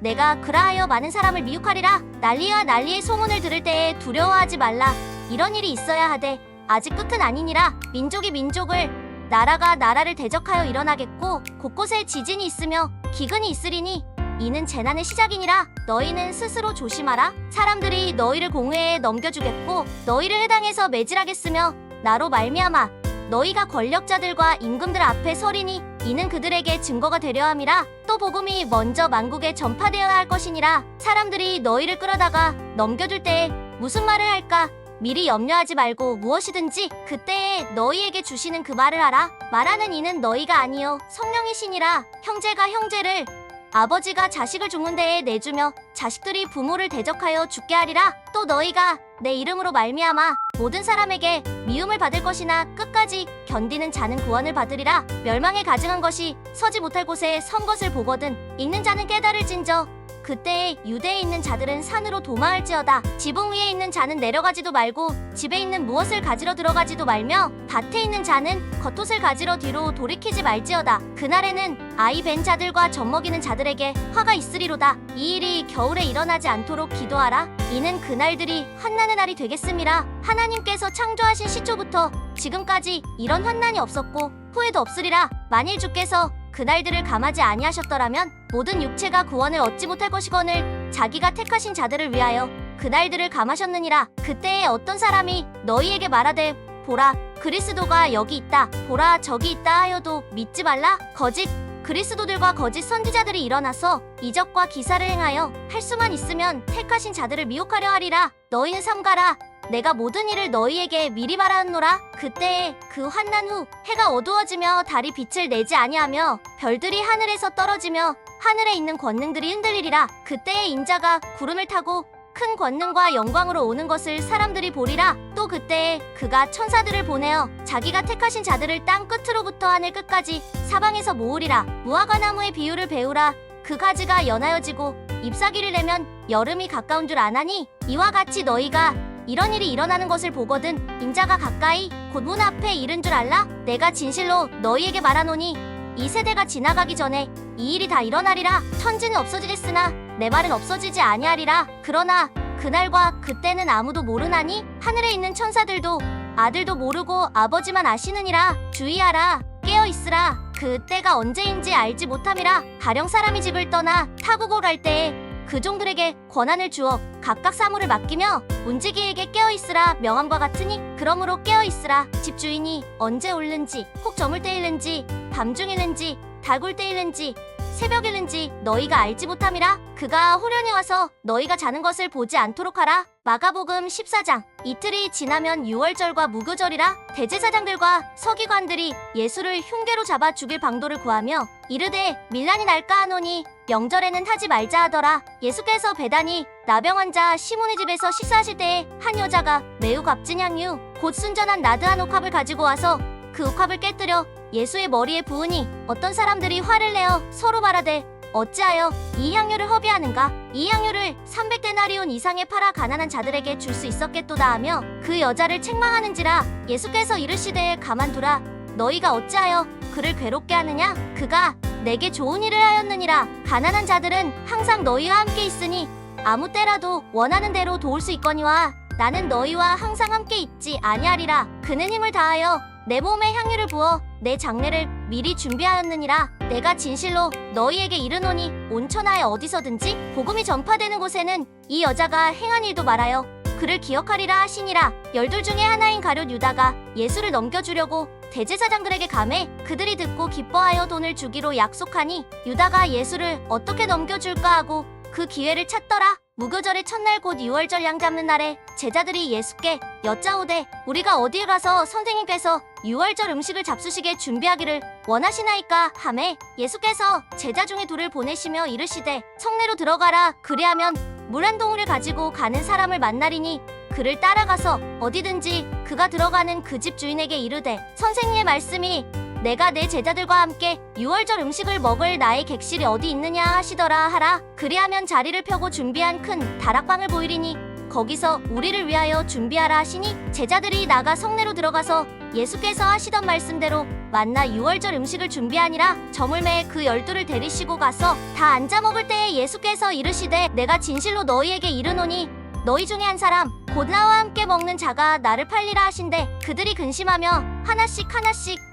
내가 그라하여 많은 사람을 미혹하리라. 난리와 난리의 소문을 들을 때에 두려워하지 말라. 이런 일이 있어야 하되 아직 끝은 아니니라. 민족이 민족을 나라가 나라를 대적하여 일어나겠고 곳곳에 지진이 있으며 기근이 있으리니 이는 재난의 시작이니라. 너희는 스스로 조심하라. 사람들이 너희를 공회에 넘겨주겠고 너희를 회당에서 매질하겠으며 나로 말미암아 너희가 권력자들과 임금들 앞에 서리니 이는 그들에게 증거가 되려 함이라. 또 복음이 먼저 만국에 전파되어야 할 것이니라. 사람들이 너희를 끌어다가 넘겨줄 때에 무슨 말을 할까 미리 염려하지 말고 무엇이든지 그때에 너희에게 주시는 그 말을 하라. 말하는 이는 너희가 아니요 성령이시니라. 형제가 형제를 아버지가 자식을 죽는 데에 내주며 자식들이 부모를 대적하여 죽게 하리라. 또 너희가 내 이름으로 말미암아 모든 사람에게 미움을 받을 것이나 끝까지 견디는 자는 구원을 받으리라. 멸망에 가증한 것이 서지 못할 곳에 선 것을 보거든 읽는 자는 깨달을진저 그때에 유대에 있는 자들은 산으로 도망할지어다. 지붕 위에 있는 자는 내려가지도 말고 집에 있는 무엇을 가지러 들어가지도 말며 밭에 있는 자는 겉옷을 가지러 뒤로 돌이키지 말지어다. 그날에는 아이 벤 자들과 젖먹이는 자들에게 화가 있으리로다. 이 일이 겨울에 일어나지 않도록 기도하라. 이는 그날들이 환난의 날이 되겠음이라. 하나님께서 창조하신 시초부터 지금까지 이런 환난이 없었고 후에도 없으리라. 만일 주께서 그날들을 감하지 아니하셨더라면 모든 육체가 구원을 얻지 못할 것이거늘 자기가 택하신 자들을 위하여 그날들을 감하셨느니라. 그때에 어떤 사람이 너희에게 말하되 보라 그리스도가 여기 있다 보라 저기 있다 하여도 믿지 말라. 거짓 그리스도들과 거짓 선지자들이 일어나서 이적과 기사를 행하여 할 수만 있으면 택하신 자들을 미혹하려 하리라. 너희는 삼가라. 내가 모든 일을 너희에게 미리 말하노라. 그때에 그 환난 후 해가 어두워지며 달이 빛을 내지 아니하며 별들이 하늘에서 떨어지며 하늘에 있는 권능들이 흔들리리라. 그때에 인자가 구름을 타고 큰 권능과 영광으로 오는 것을 사람들이 보리라. 또 그때에 그가 천사들을 보내어 자기가 택하신 자들을 땅 끝으로부터 하늘 끝까지 사방에서 모으리라. 무화과 나무의 비유를 배우라. 그 가지가 연하여지고 잎사귀를 내면 여름이 가까운 줄 아나니 이와 같이 너희가 이런 일이 일어나는 것을 보거든 인자가 가까이 곧 문 앞에 이른 줄 알라. 내가 진실로 너희에게 말하노니 이 세대가 지나가기 전에 이 일이 다 일어나리라. 천지는 없어지겠으나 내 말은 없어지지 아니하리라. 그러나 그날과 그때는 아무도 모르나니 하늘에 있는 천사들도 아들도 모르고 아버지만 아시느니라. 주의하라. 깨어있으라. 그 때가 언제인지 알지 못함이라. 가령 사람이 집을 떠나 타국을 갈 때에 그 종들에게 권한을 주어 각각 사물을 맡기며 문지기에게 깨어있으라 명함과 같으니 그러므로 깨어있으라. 집주인이 언제 올는지 혹 저물 때일는지 밤중일는지 달굴 때일는지 새벽일는지 너희가 알지 못함이라. 그가 호련히 와서 너희가 자는 것을 보지 않도록 하라. 마가복음 14장. 이틀이 지나면 유월절과 무교절이라. 대제사장들과 서기관들이 예수를 흉계로 잡아 죽일 방도를 구하며 이르되 밀란이 날까 하노니 명절에는 하지 말자 하더라. 예수께서 배단이 나병 환자 시몬의 집에서 식사하실 때에 한 여자가 매우 값진 향유 곧 순전한 나드 한 옥합을 가지고 와서 그 옥합을 깨뜨려 예수의 머리에 부으니 어떤 사람들이 화를 내어 서로 말하되 어찌하여 이 향유를 허비하는가? 이 향유를 300데나리온 이상에 팔아 가난한 자들에게 줄 수 있었겠도다 하며 그 여자를 책망하는지라. 예수께서 이르시되 가만두라. 너희가 어찌하여 그를 괴롭게 하느냐? 그가 내게 좋은 일을 하였느니라. 가난한 자들은 항상 너희와 함께 있으니 아무 때라도 원하는 대로 도울 수 있거니와 나는 너희와 항상 함께 있지 아니하리라. 그는 힘을 다하여 내 몸에 향유를 부어 내 장례를 미리 준비하였느니라. 내가 진실로 너희에게 이르노니 온 천하에 어디서든지 복음이 전파되는 곳에는 이 여자가 행한 일도 말하여 그를 기억하리라 하시니라. 12 중에 하나인 가룟 유다가 예수를 넘겨주려고 대제사장들에게 가매 그들이 듣고 기뻐하여 돈을 주기로 약속하니 유다가 예수를 어떻게 넘겨줄까 하고 그 기회를 찾더라. 무교절의 첫날 곧 유월절 양 잡는 날에 제자들이 예수께 여짜오되 우리가 어디에 가서 선생님께서 유월절 음식을 잡수시게 준비하기를 원하시나이까 하매 예수께서 제자 중에 둘을 보내시며 이르시되 성내로 들어가라. 그리하면 물 한 동울을 가지고 가는 사람을 만나리니 그를 따라가서 어디든지 그가 들어가는 그 집 주인에게 이르되 선생님의 말씀이 내가 내 제자들과 함께 유월절 음식을 먹을 나의 객실이 어디 있느냐 하시더라 하라. 그리하면 자리를 펴고 준비한 큰 다락방을 보이리니 거기서 우리를 위하여 준비하라 하시니 제자들이 나가 성내로 들어가서 예수께서 하시던 말씀대로 만나 유월절 음식을 준비하니라. 저물매 그 12를 데리시고 가서 다 앉아 먹을 때에 예수께서 이르시되 내가 진실로 너희에게 이르노니 너희 중에 한 사람 곧 나와 함께 먹는 자가 나를 팔리라 하신대 그들이 근심하며 하나씩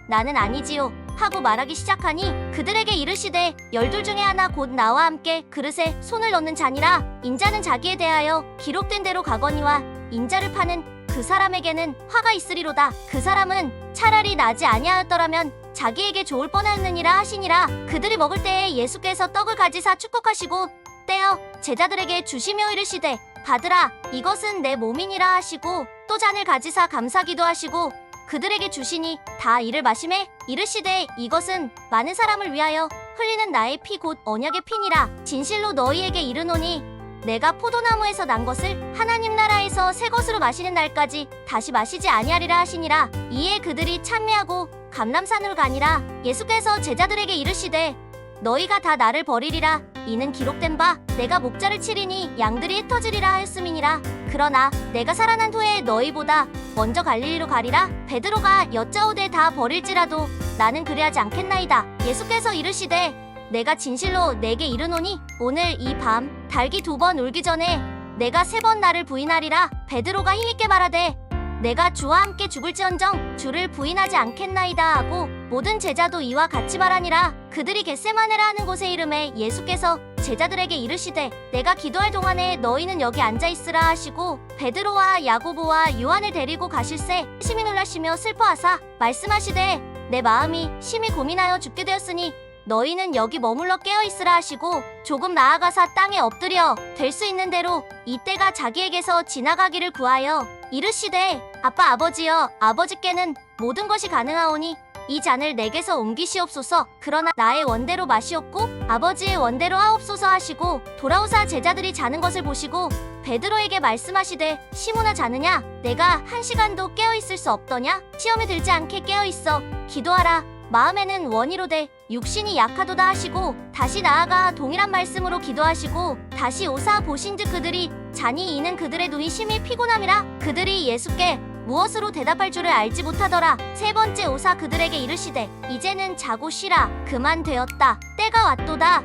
나는 아니지요 하고 말하기 시작하니 그들에게 이르시되 12 중에 하나 곧 나와 함께 그릇에 손을 넣는 자니라. 인자는 자기에 대하여 기록된 대로 가거니와 인자를 파는 그 사람에게는 화가 있으리로다. 그 사람은 차라리 나지 아니하였더라면 자기에게 좋을 뻔하였느니라 하시니라. 그들이 먹을 때에 예수께서 떡을 가지사 축복하시고 떼어 제자들에게 주시며 이르시되 받으라 이것은 내 몸이니라 하시고 또 잔을 가지사 감사기도 하시고 그들에게 주시니 다 이를 마시매 이르시되 이것은 많은 사람을 위하여 흘리는 나의 피 곧 언약의 피니라. 진실로 너희에게 이르노니 내가 포도나무에서 난 것을 하나님 나라에서 새 것으로 마시는 날까지 다시 마시지 아니하리라 하시니라. 이에 그들이 찬미하고 감람산으로 가니라. 예수께서 제자들에게 이르시되 너희가 다 나를 버리리라. 이는 기록된 바 내가 목자를 치리니 양들이 흩어지리라 하였음이니라. 그러나 내가 살아난 후에 너희보다 먼저 갈릴리로 가리라. 베드로가 여짜오되 다 버릴지라도 나는 그리하지 않겠나이다. 예수께서 이르시되 내가 진실로 내게 이르노니 오늘 이 밤 닭이 2번 울기 전에 내가 3번 나를 부인하리라. 베드로가 힘있게 말하되 내가 주와 함께 죽을지언정 주를 부인하지 않겠나이다 하고 모든 제자도 이와 같이 말하니라. 그들이 겟세마네라 하는 곳에 이름에 예수께서 제자들에게 이르시되 내가 기도할 동안에 너희는 여기 앉아있으라 하시고 베드로와 야고보와 요한을 데리고 가실새 심히 놀라시며 슬퍼하사 말씀하시되 내 마음이 심히 고민하여 죽게 되었으니 너희는 여기 머물러 깨어있으라 하시고 조금 나아가사 땅에 엎드려 될 수 있는 대로 이때가 자기에게서 지나가기를 구하여 이르시되 아빠 아버지여 아버지께는 모든 것이 가능하오니 이 잔을 내게서 옮기시옵소서. 그러나 나의 원대로 마시옵고 아버지의 원대로 하옵소서 하시고 돌아오사 제자들이 자는 것을 보시고 베드로에게 말씀하시되 시몬아 자느냐? 내가 1시간도 깨어있을 수 없더냐? 시험에 들지 않게 깨어있어 기도하라. 마음에는 원이로되 육신이 약하도다 하시고 다시 나아가 동일한 말씀으로 기도하시고 다시 오사 보신즉 그들이 자니 이는 그들의 눈이 심히 피곤함이라. 그들이 예수께 무엇으로 대답할 줄을 알지 못하더라. 세 번째 오사 그들에게 이르시되 이제는 자고 쉬라. 그만 되었다. 때가 왔도다.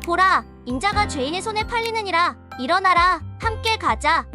보라, 인자가 죄인의 손에 팔리느니라. 일어나라, 함께 가자.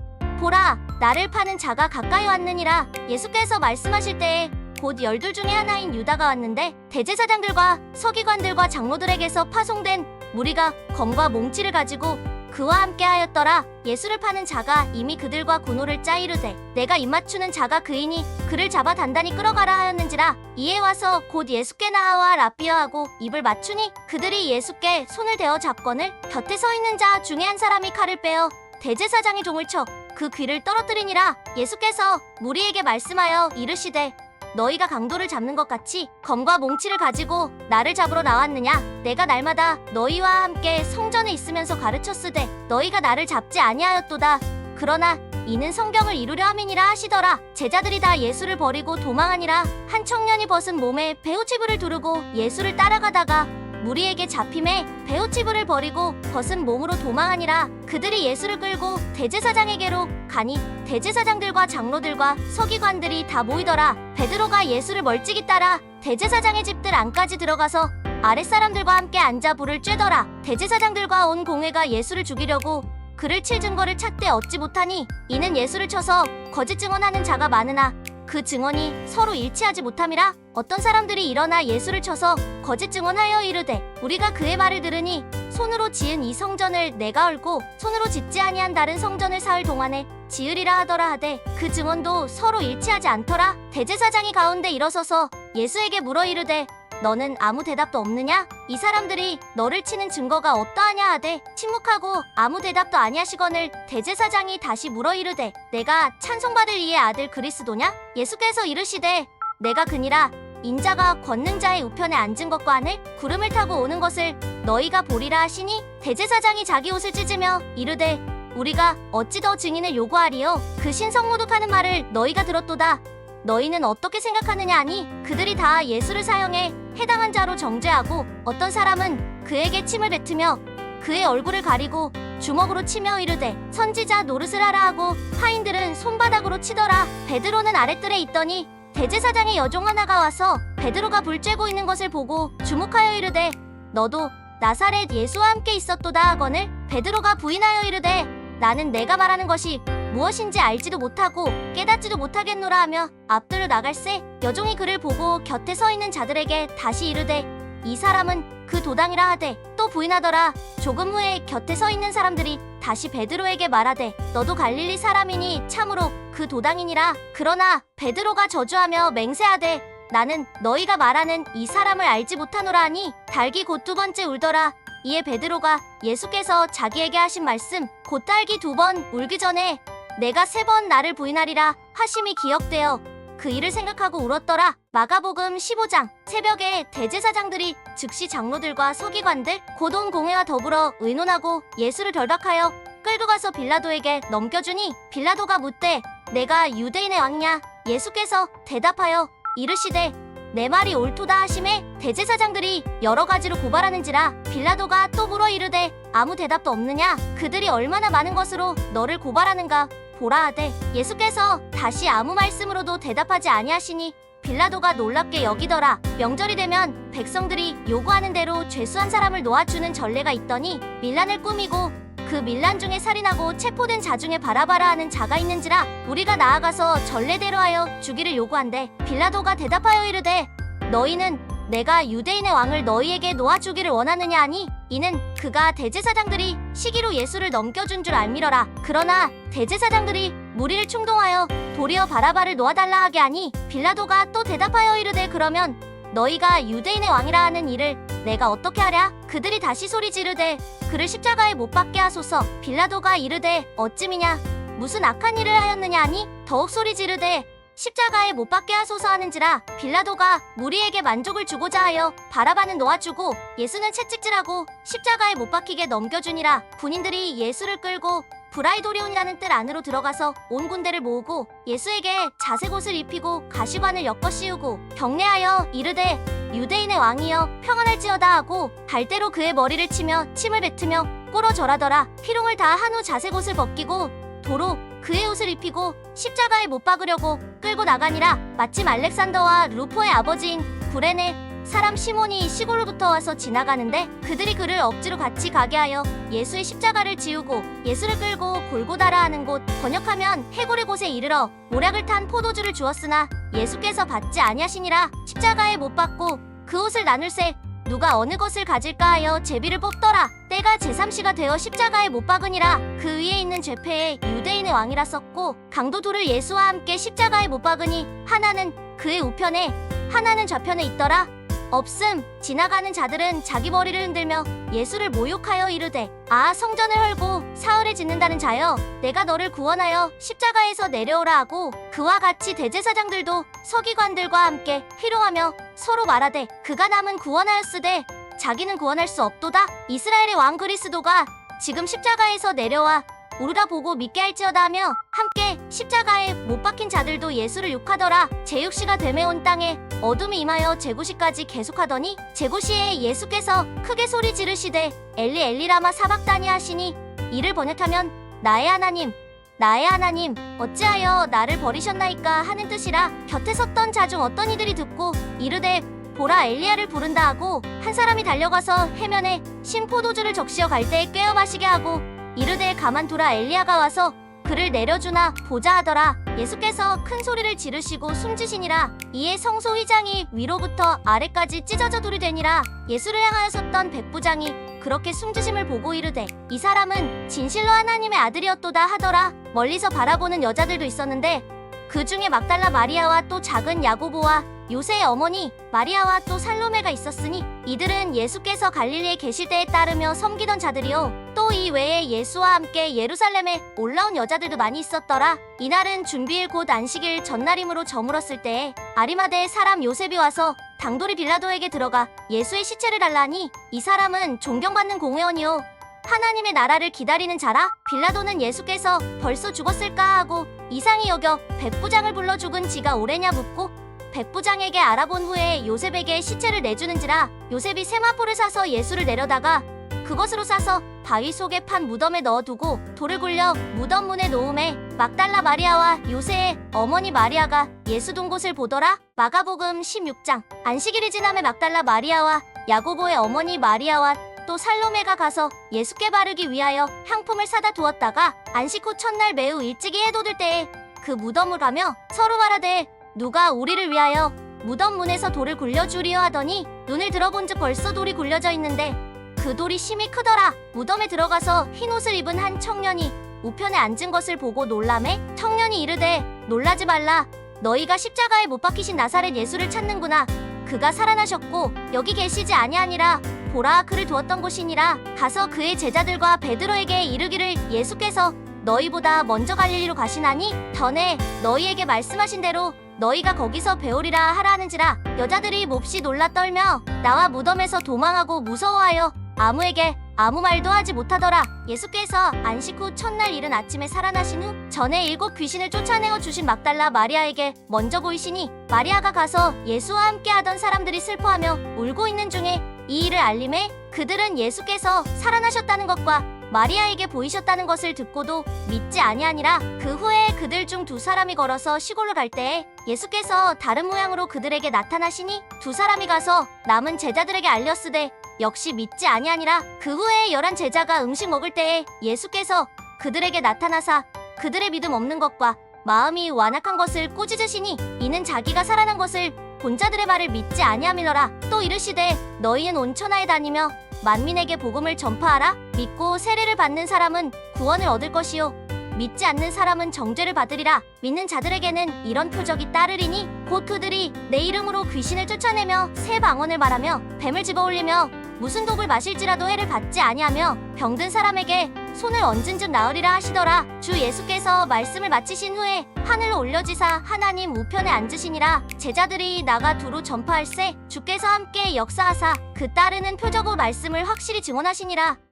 보라, 나를 파는 자가 가까이 왔느니라. 예수께서 말씀하실 때에 곧 12 중에 하나인 유다가 왔는데 대제사장들과 서기관들과 장로들에게서 파송된 무리가 검과 몽치를 가지고 그와 함께 하였더라. 예수를 파는 자가 이미 그들과 고노를 짜 이르되 내가 입맞추는 자가 그이니 그를 잡아 단단히 끌어가라 하였는지라. 이에 와서 곧 예수께 나아와 랍비어하고 입을 맞추니 그들이 예수께 손을 대어 잡거늘 곁에 서 있는 자 중에 한 사람이 칼을 빼어 대제사장의 종을 쳐 그 귀를 떨어뜨리니라. 예수께서 무리에게 말씀하여 이르시되 너희가 강도를 잡는 것 같이 검과 몽치를 가지고 나를 잡으러 나왔느냐. 내가 날마다 너희와 함께 성전에 있으면서 가르쳤으되 너희가 나를 잡지 아니하였도다. 그러나 이는 성경을 이루려 함이니라 하시더라. 제자들이 다 예수를 버리고 도망하니라. 한 청년이 벗은 몸에 베오치부를 두르고 예수를 따라가다가 무리에게 잡힘에 베오치부를 버리고 벗은 몸으로 도망하니라. 그들이 예수를 끌고 대제사장에게로 가니 대제사장들과 장로들과 서기관들이 다 모이더라. 베드로가 예수를 멀찍이 따라 대제사장의 집들 안까지 들어가서 아랫사람들과 함께 앉아 불을 쬐더라. 대제사장들과 온 공회가 예수를 죽이려고 그를 칠 증거를 찾되 얻지 못하니 이는 예수를 쳐서 거짓 증언하는 자가 많으나 그 증언이 서로 일치하지 못함이라. 어떤 사람들이 일어나 예수를 쳐서 거짓 증언하여 이르되 우리가 그의 말을 들으니 손으로 지은 이 성전을 내가 헐고 손으로 짓지 아니한 다른 성전을 사흘 동안에 지으리라 하더라 하되 그 증언도 서로 일치하지 않더라. 대제사장이 가운데 일어서서 예수에게 물어 이르되 너는 아무 대답도 없느냐? 이 사람들이 너를 치는 증거가 어떠하냐 하되 침묵하고 아무 대답도 아니하시거늘 대제사장이 다시 물어 이르되 내가 찬송받을 이의 아들 그리스도냐? 예수께서 이르시되 내가 그니라. 인자가 권능자의 우편에 앉은 것과 하늘 구름을 타고 오는 것을 너희가 보리라 하시니 대제사장이 자기 옷을 찢으며 이르되 우리가 어찌 더 증인을 요구하리요? 그 신성모독하는 말을 너희가 들었도다. 너희는 어떻게 생각하느냐 하니 그들이 다 예수를 사형해 해당한 자로 정죄하고 어떤 사람은 그에게 침을 뱉으며 그의 얼굴을 가리고 주먹으로 치며 이르되 선지자 노릇을 하라 하고 하인들은 손바닥으로 치더라. 베드로는 아랫뜰에 있더니 대제사장의 여종 하나가 와서 베드로가 불 쬐고 있는 것을 보고 주목하여 이르되 너도 나사렛 예수와 함께 있었도다 하거늘 베드로가 부인하여 이르되 나는 내가 말하는 것이 무엇인지 알지도 못하고 깨닫지도 못하겠노라 하며 앞들을 나갈새 여종이 그를 보고 곁에 서 있는 자들에게 다시 이르되 이 사람은 그 도당이라 하되 또 부인하더라. 조금 후에 곁에 서 있는 사람들이 다시 베드로에게 말하되 너도 갈릴리 사람이니 참으로 그 도당이니라. 그러나 베드로가 저주하며 맹세하되 나는 너희가 말하는 이 사람을 알지 못하노라 하니 닭이 곧 2번째 울더라. 이에 베드로가 예수께서 자기에게 하신 말씀 곧 닭이 2번 울기 전에 내가 3번 나를 부인하리라 하심이 기억되어 그 일을 생각하고 울었더라. 마가복음 15장. 새벽에 대제사장들이 즉시 장로들과 서기관들 곧 온 공회와 더불어 의논하고 예수를 결박하여 끌고 가서 빌라도에게 넘겨주니 빌라도가 묻되 내가 유대인의 왕이냐? 예수께서 대답하여 이르시되 내 말이 옳도다 하심에 대제사장들이 여러 가지로 고발하는지라. 빌라도가 또 물어 이르되 아무 대답도 없느냐? 그들이 얼마나 많은 것으로 너를 고발하는가 보라 하되 예수께서 다시 아무 말씀으로도 대답하지 아니하시니 빌라도가 놀랍게 여기더라. 명절이 되면 백성들이 요구하는 대로 죄수한 사람을 놓아주는 전례가 있더니 밀란을 꾸미고 그 밀란 중에 살인하고 체포된 자 중에 바라바라 하는 자가 있는지라. 우리가 나아가서 전례대로 하여 주기를 요구한대. 빌라도가 대답하여 이르되 너희는 내가 유대인의 왕을 너희에게 놓아주기를 원하느냐 하니 이는 그가 대제사장들이 시기로 예수를 넘겨준 줄 알미러라. 그러나 대제사장들이 무리를 충동하여 도리어 바라바를 놓아달라 하게 하니 빌라도가 또 대답하여 이르되 그러면 너희가 유대인의 왕이라 하는 일을 내가 어떻게 하랴? 그들이 다시 소리 지르되 그를 십자가에 못 박게 하소서. 빌라도가 이르되 어찌미냐? 무슨 악한 일을 하였느냐 하니 더욱 소리 지르되 십자가에 못 박게 하소서 하는지라. 빌라도가 무리에게 만족을 주고자 하여 바라바는 놓아주고 예수는 채찍질하고 십자가에 못 박히게 넘겨주니라. 군인들이 예수를 끌고 브라이도리온이라는 뜰 안으로 들어가서 온 군대를 모으고 예수에게 자색옷을 입히고 가시관을 엮어 씌우고 경례하여 이르되 유대인의 왕이여 평안할지어다 하고 갈대로 그의 머리를 치며 침을 뱉으며 꿇어 절하더라. 희롱을 다 한 후 자색옷을 벗기고 도로 그의 옷을 입히고 십자가에 못 박으려고 끌고 나가니라. 마침 알렉산더와 루포의 아버지인 구레네 사람 시몬이 시골로부터 와서 지나가는데 그들이 그를 억지로 같이 가게 하여 예수의 십자가를 지우고 예수를 끌고 골고다라 하는 곳, 번역하면 해골의 곳에 이르러 모략을 탄 포도주를 주었으나 예수께서 받지 아니하시니라. 십자가에 못 박고 그 옷을 나눌새 누가 어느 것을 가질까 하여 제비를 뽑더라. 때가 제3시가 되어 십자가에 못 박으니라. 그 위에 있는 죄패에 유대인의 왕이라 썼고 강도 둘을 예수와 함께 십자가에 못 박으니 하나는 그의 우편에 하나는 좌편에 있더라. 없음. 지나가는 자들은 자기 머리를 흔들며 예수를 모욕하여 이르되, 아, 성전을 헐고 사흘에 짓는다는 자여, 내가 너를 구원하여 십자가에서 내려오라 하고, 그와 같이 대제사장들도 서기관들과 함께 희롱하며 서로 말하되, 그가 남은 구원하였으되 자기는 구원할 수 없도다. 이스라엘의 왕 그리스도가 지금 십자가에서 내려와 오르다 보고 믿게 할지어다 하며 함께 십자가에 못 박힌 자들도 예수를 욕하더라. 제6시가 되매 온 땅에 어둠이 임하여 제9시까지 계속하더니 제9시에 예수께서 크게 소리 지르시되 엘리 엘리 라마 사박다니 하시니, 이를 번역하면 나의 하나님 나의 하나님 어찌하여 나를 버리셨나이까 하는 뜻이라. 곁에 섰던 자 중 어떤 이들이 듣고 이르되 보라, 엘리야를 부른다 하고, 한 사람이 달려가서 해면에 신 포도주를 적시어 갈 때에 꿰어 마시게 하고 이르되 가만두라, 엘리야가 와서 그를 내려주나 보자 하더라. 예수께서 큰 소리를 지르시고 숨지시니라. 이에 성소 휘장이 위로부터 아래까지 찢어져 돌이 되니라. 예수를 향하여 섰던 백부장이 그렇게 숨지심을 보고 이르되, 이 사람은 진실로 하나님의 아들이었도다 하더라. 멀리서 바라보는 여자들도 있었는데 그 중에 막달라 마리아와 또 작은 야고보와 요새의 어머니 마리아와 또 살로메가 있었으니, 이들은 예수께서 갈릴리에 계실 때에 따르며 섬기던 자들이요, 또 이 외에 예수와 함께 예루살렘에 올라온 여자들도 많이 있었더라. 이날은 준비일 곧 안식일 전날이므로 저물었을 때에 아리마대의 사람 요셉이 와서 당돌이 빌라도에게 들어가 예수의 시체를 달라니, 이 사람은 존경받는 공회원이요 하나님의 나라를 기다리는 자라. 빌라도는 예수께서 벌써 죽었을까 하고 이상히 여겨 백부장을 불러 죽은 지가 오래냐 묻고, 백부장에게 알아본 후에 요셉에게 시체를 내주는지라. 요셉이 세마포를 사서 예수를 내려다가 그것으로 싸서 바위 속에 판 무덤에 넣어두고 돌을 굴려 무덤 문에 놓음에 막달라 마리아와 요새의 어머니 마리아가 예수 둔 곳을 보더라. 마가복음 16장. 안식일이 지남에 막달라 마리아와 야고보의 어머니 마리아와 또 살로메가 가서 예수께 바르기 위하여 향품을 사다 두었다가 안식 후 첫날 매우 일찍이 해 돋을 때에 그 무덤을 가며 서로 말하되, 누가 우리를 위하여 무덤 문에서 돌을 굴려주리요 하더니, 눈을 들어본즉 벌써 돌이 굴려져 있는데 그 돌이 심히 크더라. 무덤에 들어가서 흰 옷을 입은 한 청년이 우편에 앉은 것을 보고 놀라매 청년이 이르되, 놀라지 말라. 너희가 십자가에 못 박히신 나사렛 예수를 찾는구나. 그가 살아나셨고 여기 계시지 아니하니라. 보라, 그를 두었던 곳이니라. 가서 그의 제자들과 베드로에게 이르기를, 예수께서 너희보다 먼저 갈릴리로 가시나니 전에 너희에게 말씀하신 대로 너희가 거기서 배우리라 하라 하는지라. 여자들이 몹시 놀라 떨며 나와 무덤에서 도망하고 무서워하여 아무에게 아무 말도 하지 못하더라. 예수께서 안식 후 첫날 이른 아침에 살아나신 후 전에 7 귀신을 쫓아내어 주신 막달라 마리아에게 먼저 보이시니, 마리아가 가서 예수와 함께 하던 사람들이 슬퍼하며 울고 있는 중에 이 일을 알림해 그들은 예수께서 살아나셨다는 것과 마리아에게 보이셨다는 것을 듣고도 믿지 아니하니라. 그 후에 그들 중 2 사람이 걸어서 시골로 갈 때에 예수께서 다른 모양으로 그들에게 나타나시니, 2 사람이 가서 남은 제자들에게 알렸으되 역시 믿지 아니하니라. 그 후에 11 제자가 음식 먹을 때에 예수께서 그들에게 나타나사 그들의 믿음 없는 것과 마음이 완악한 것을 꾸짖으시니, 이는 자기가 살아난 것을 본 자들의 말을 믿지 아니함이더라. 또 이르시되, 너희는 온 천하에 다니며 만민에게 복음을 전파하라. 믿고 세례를 받는 사람은 구원을 얻을 것이요 믿지 않는 사람은 정죄를 받으리라. 믿는 자들에게는 이런 표적이 따르리니, 곧 그들이 내 이름으로 귀신을 쫓아내며 새 방언을 말하며 뱀을 집어올리며 무슨 독을 마실지라도 해를 받지 아니하며 병든 사람에게 손을 얹은 즉 나으리라 하시더라. 주 예수께서 말씀을 마치신 후에 하늘로 올려지사 하나님 우편에 앉으시니라. 제자들이 나가 두루 전파할세 주께서 함께 역사하사 그 따르는 표적으로 말씀을 확실히 증언하시니라.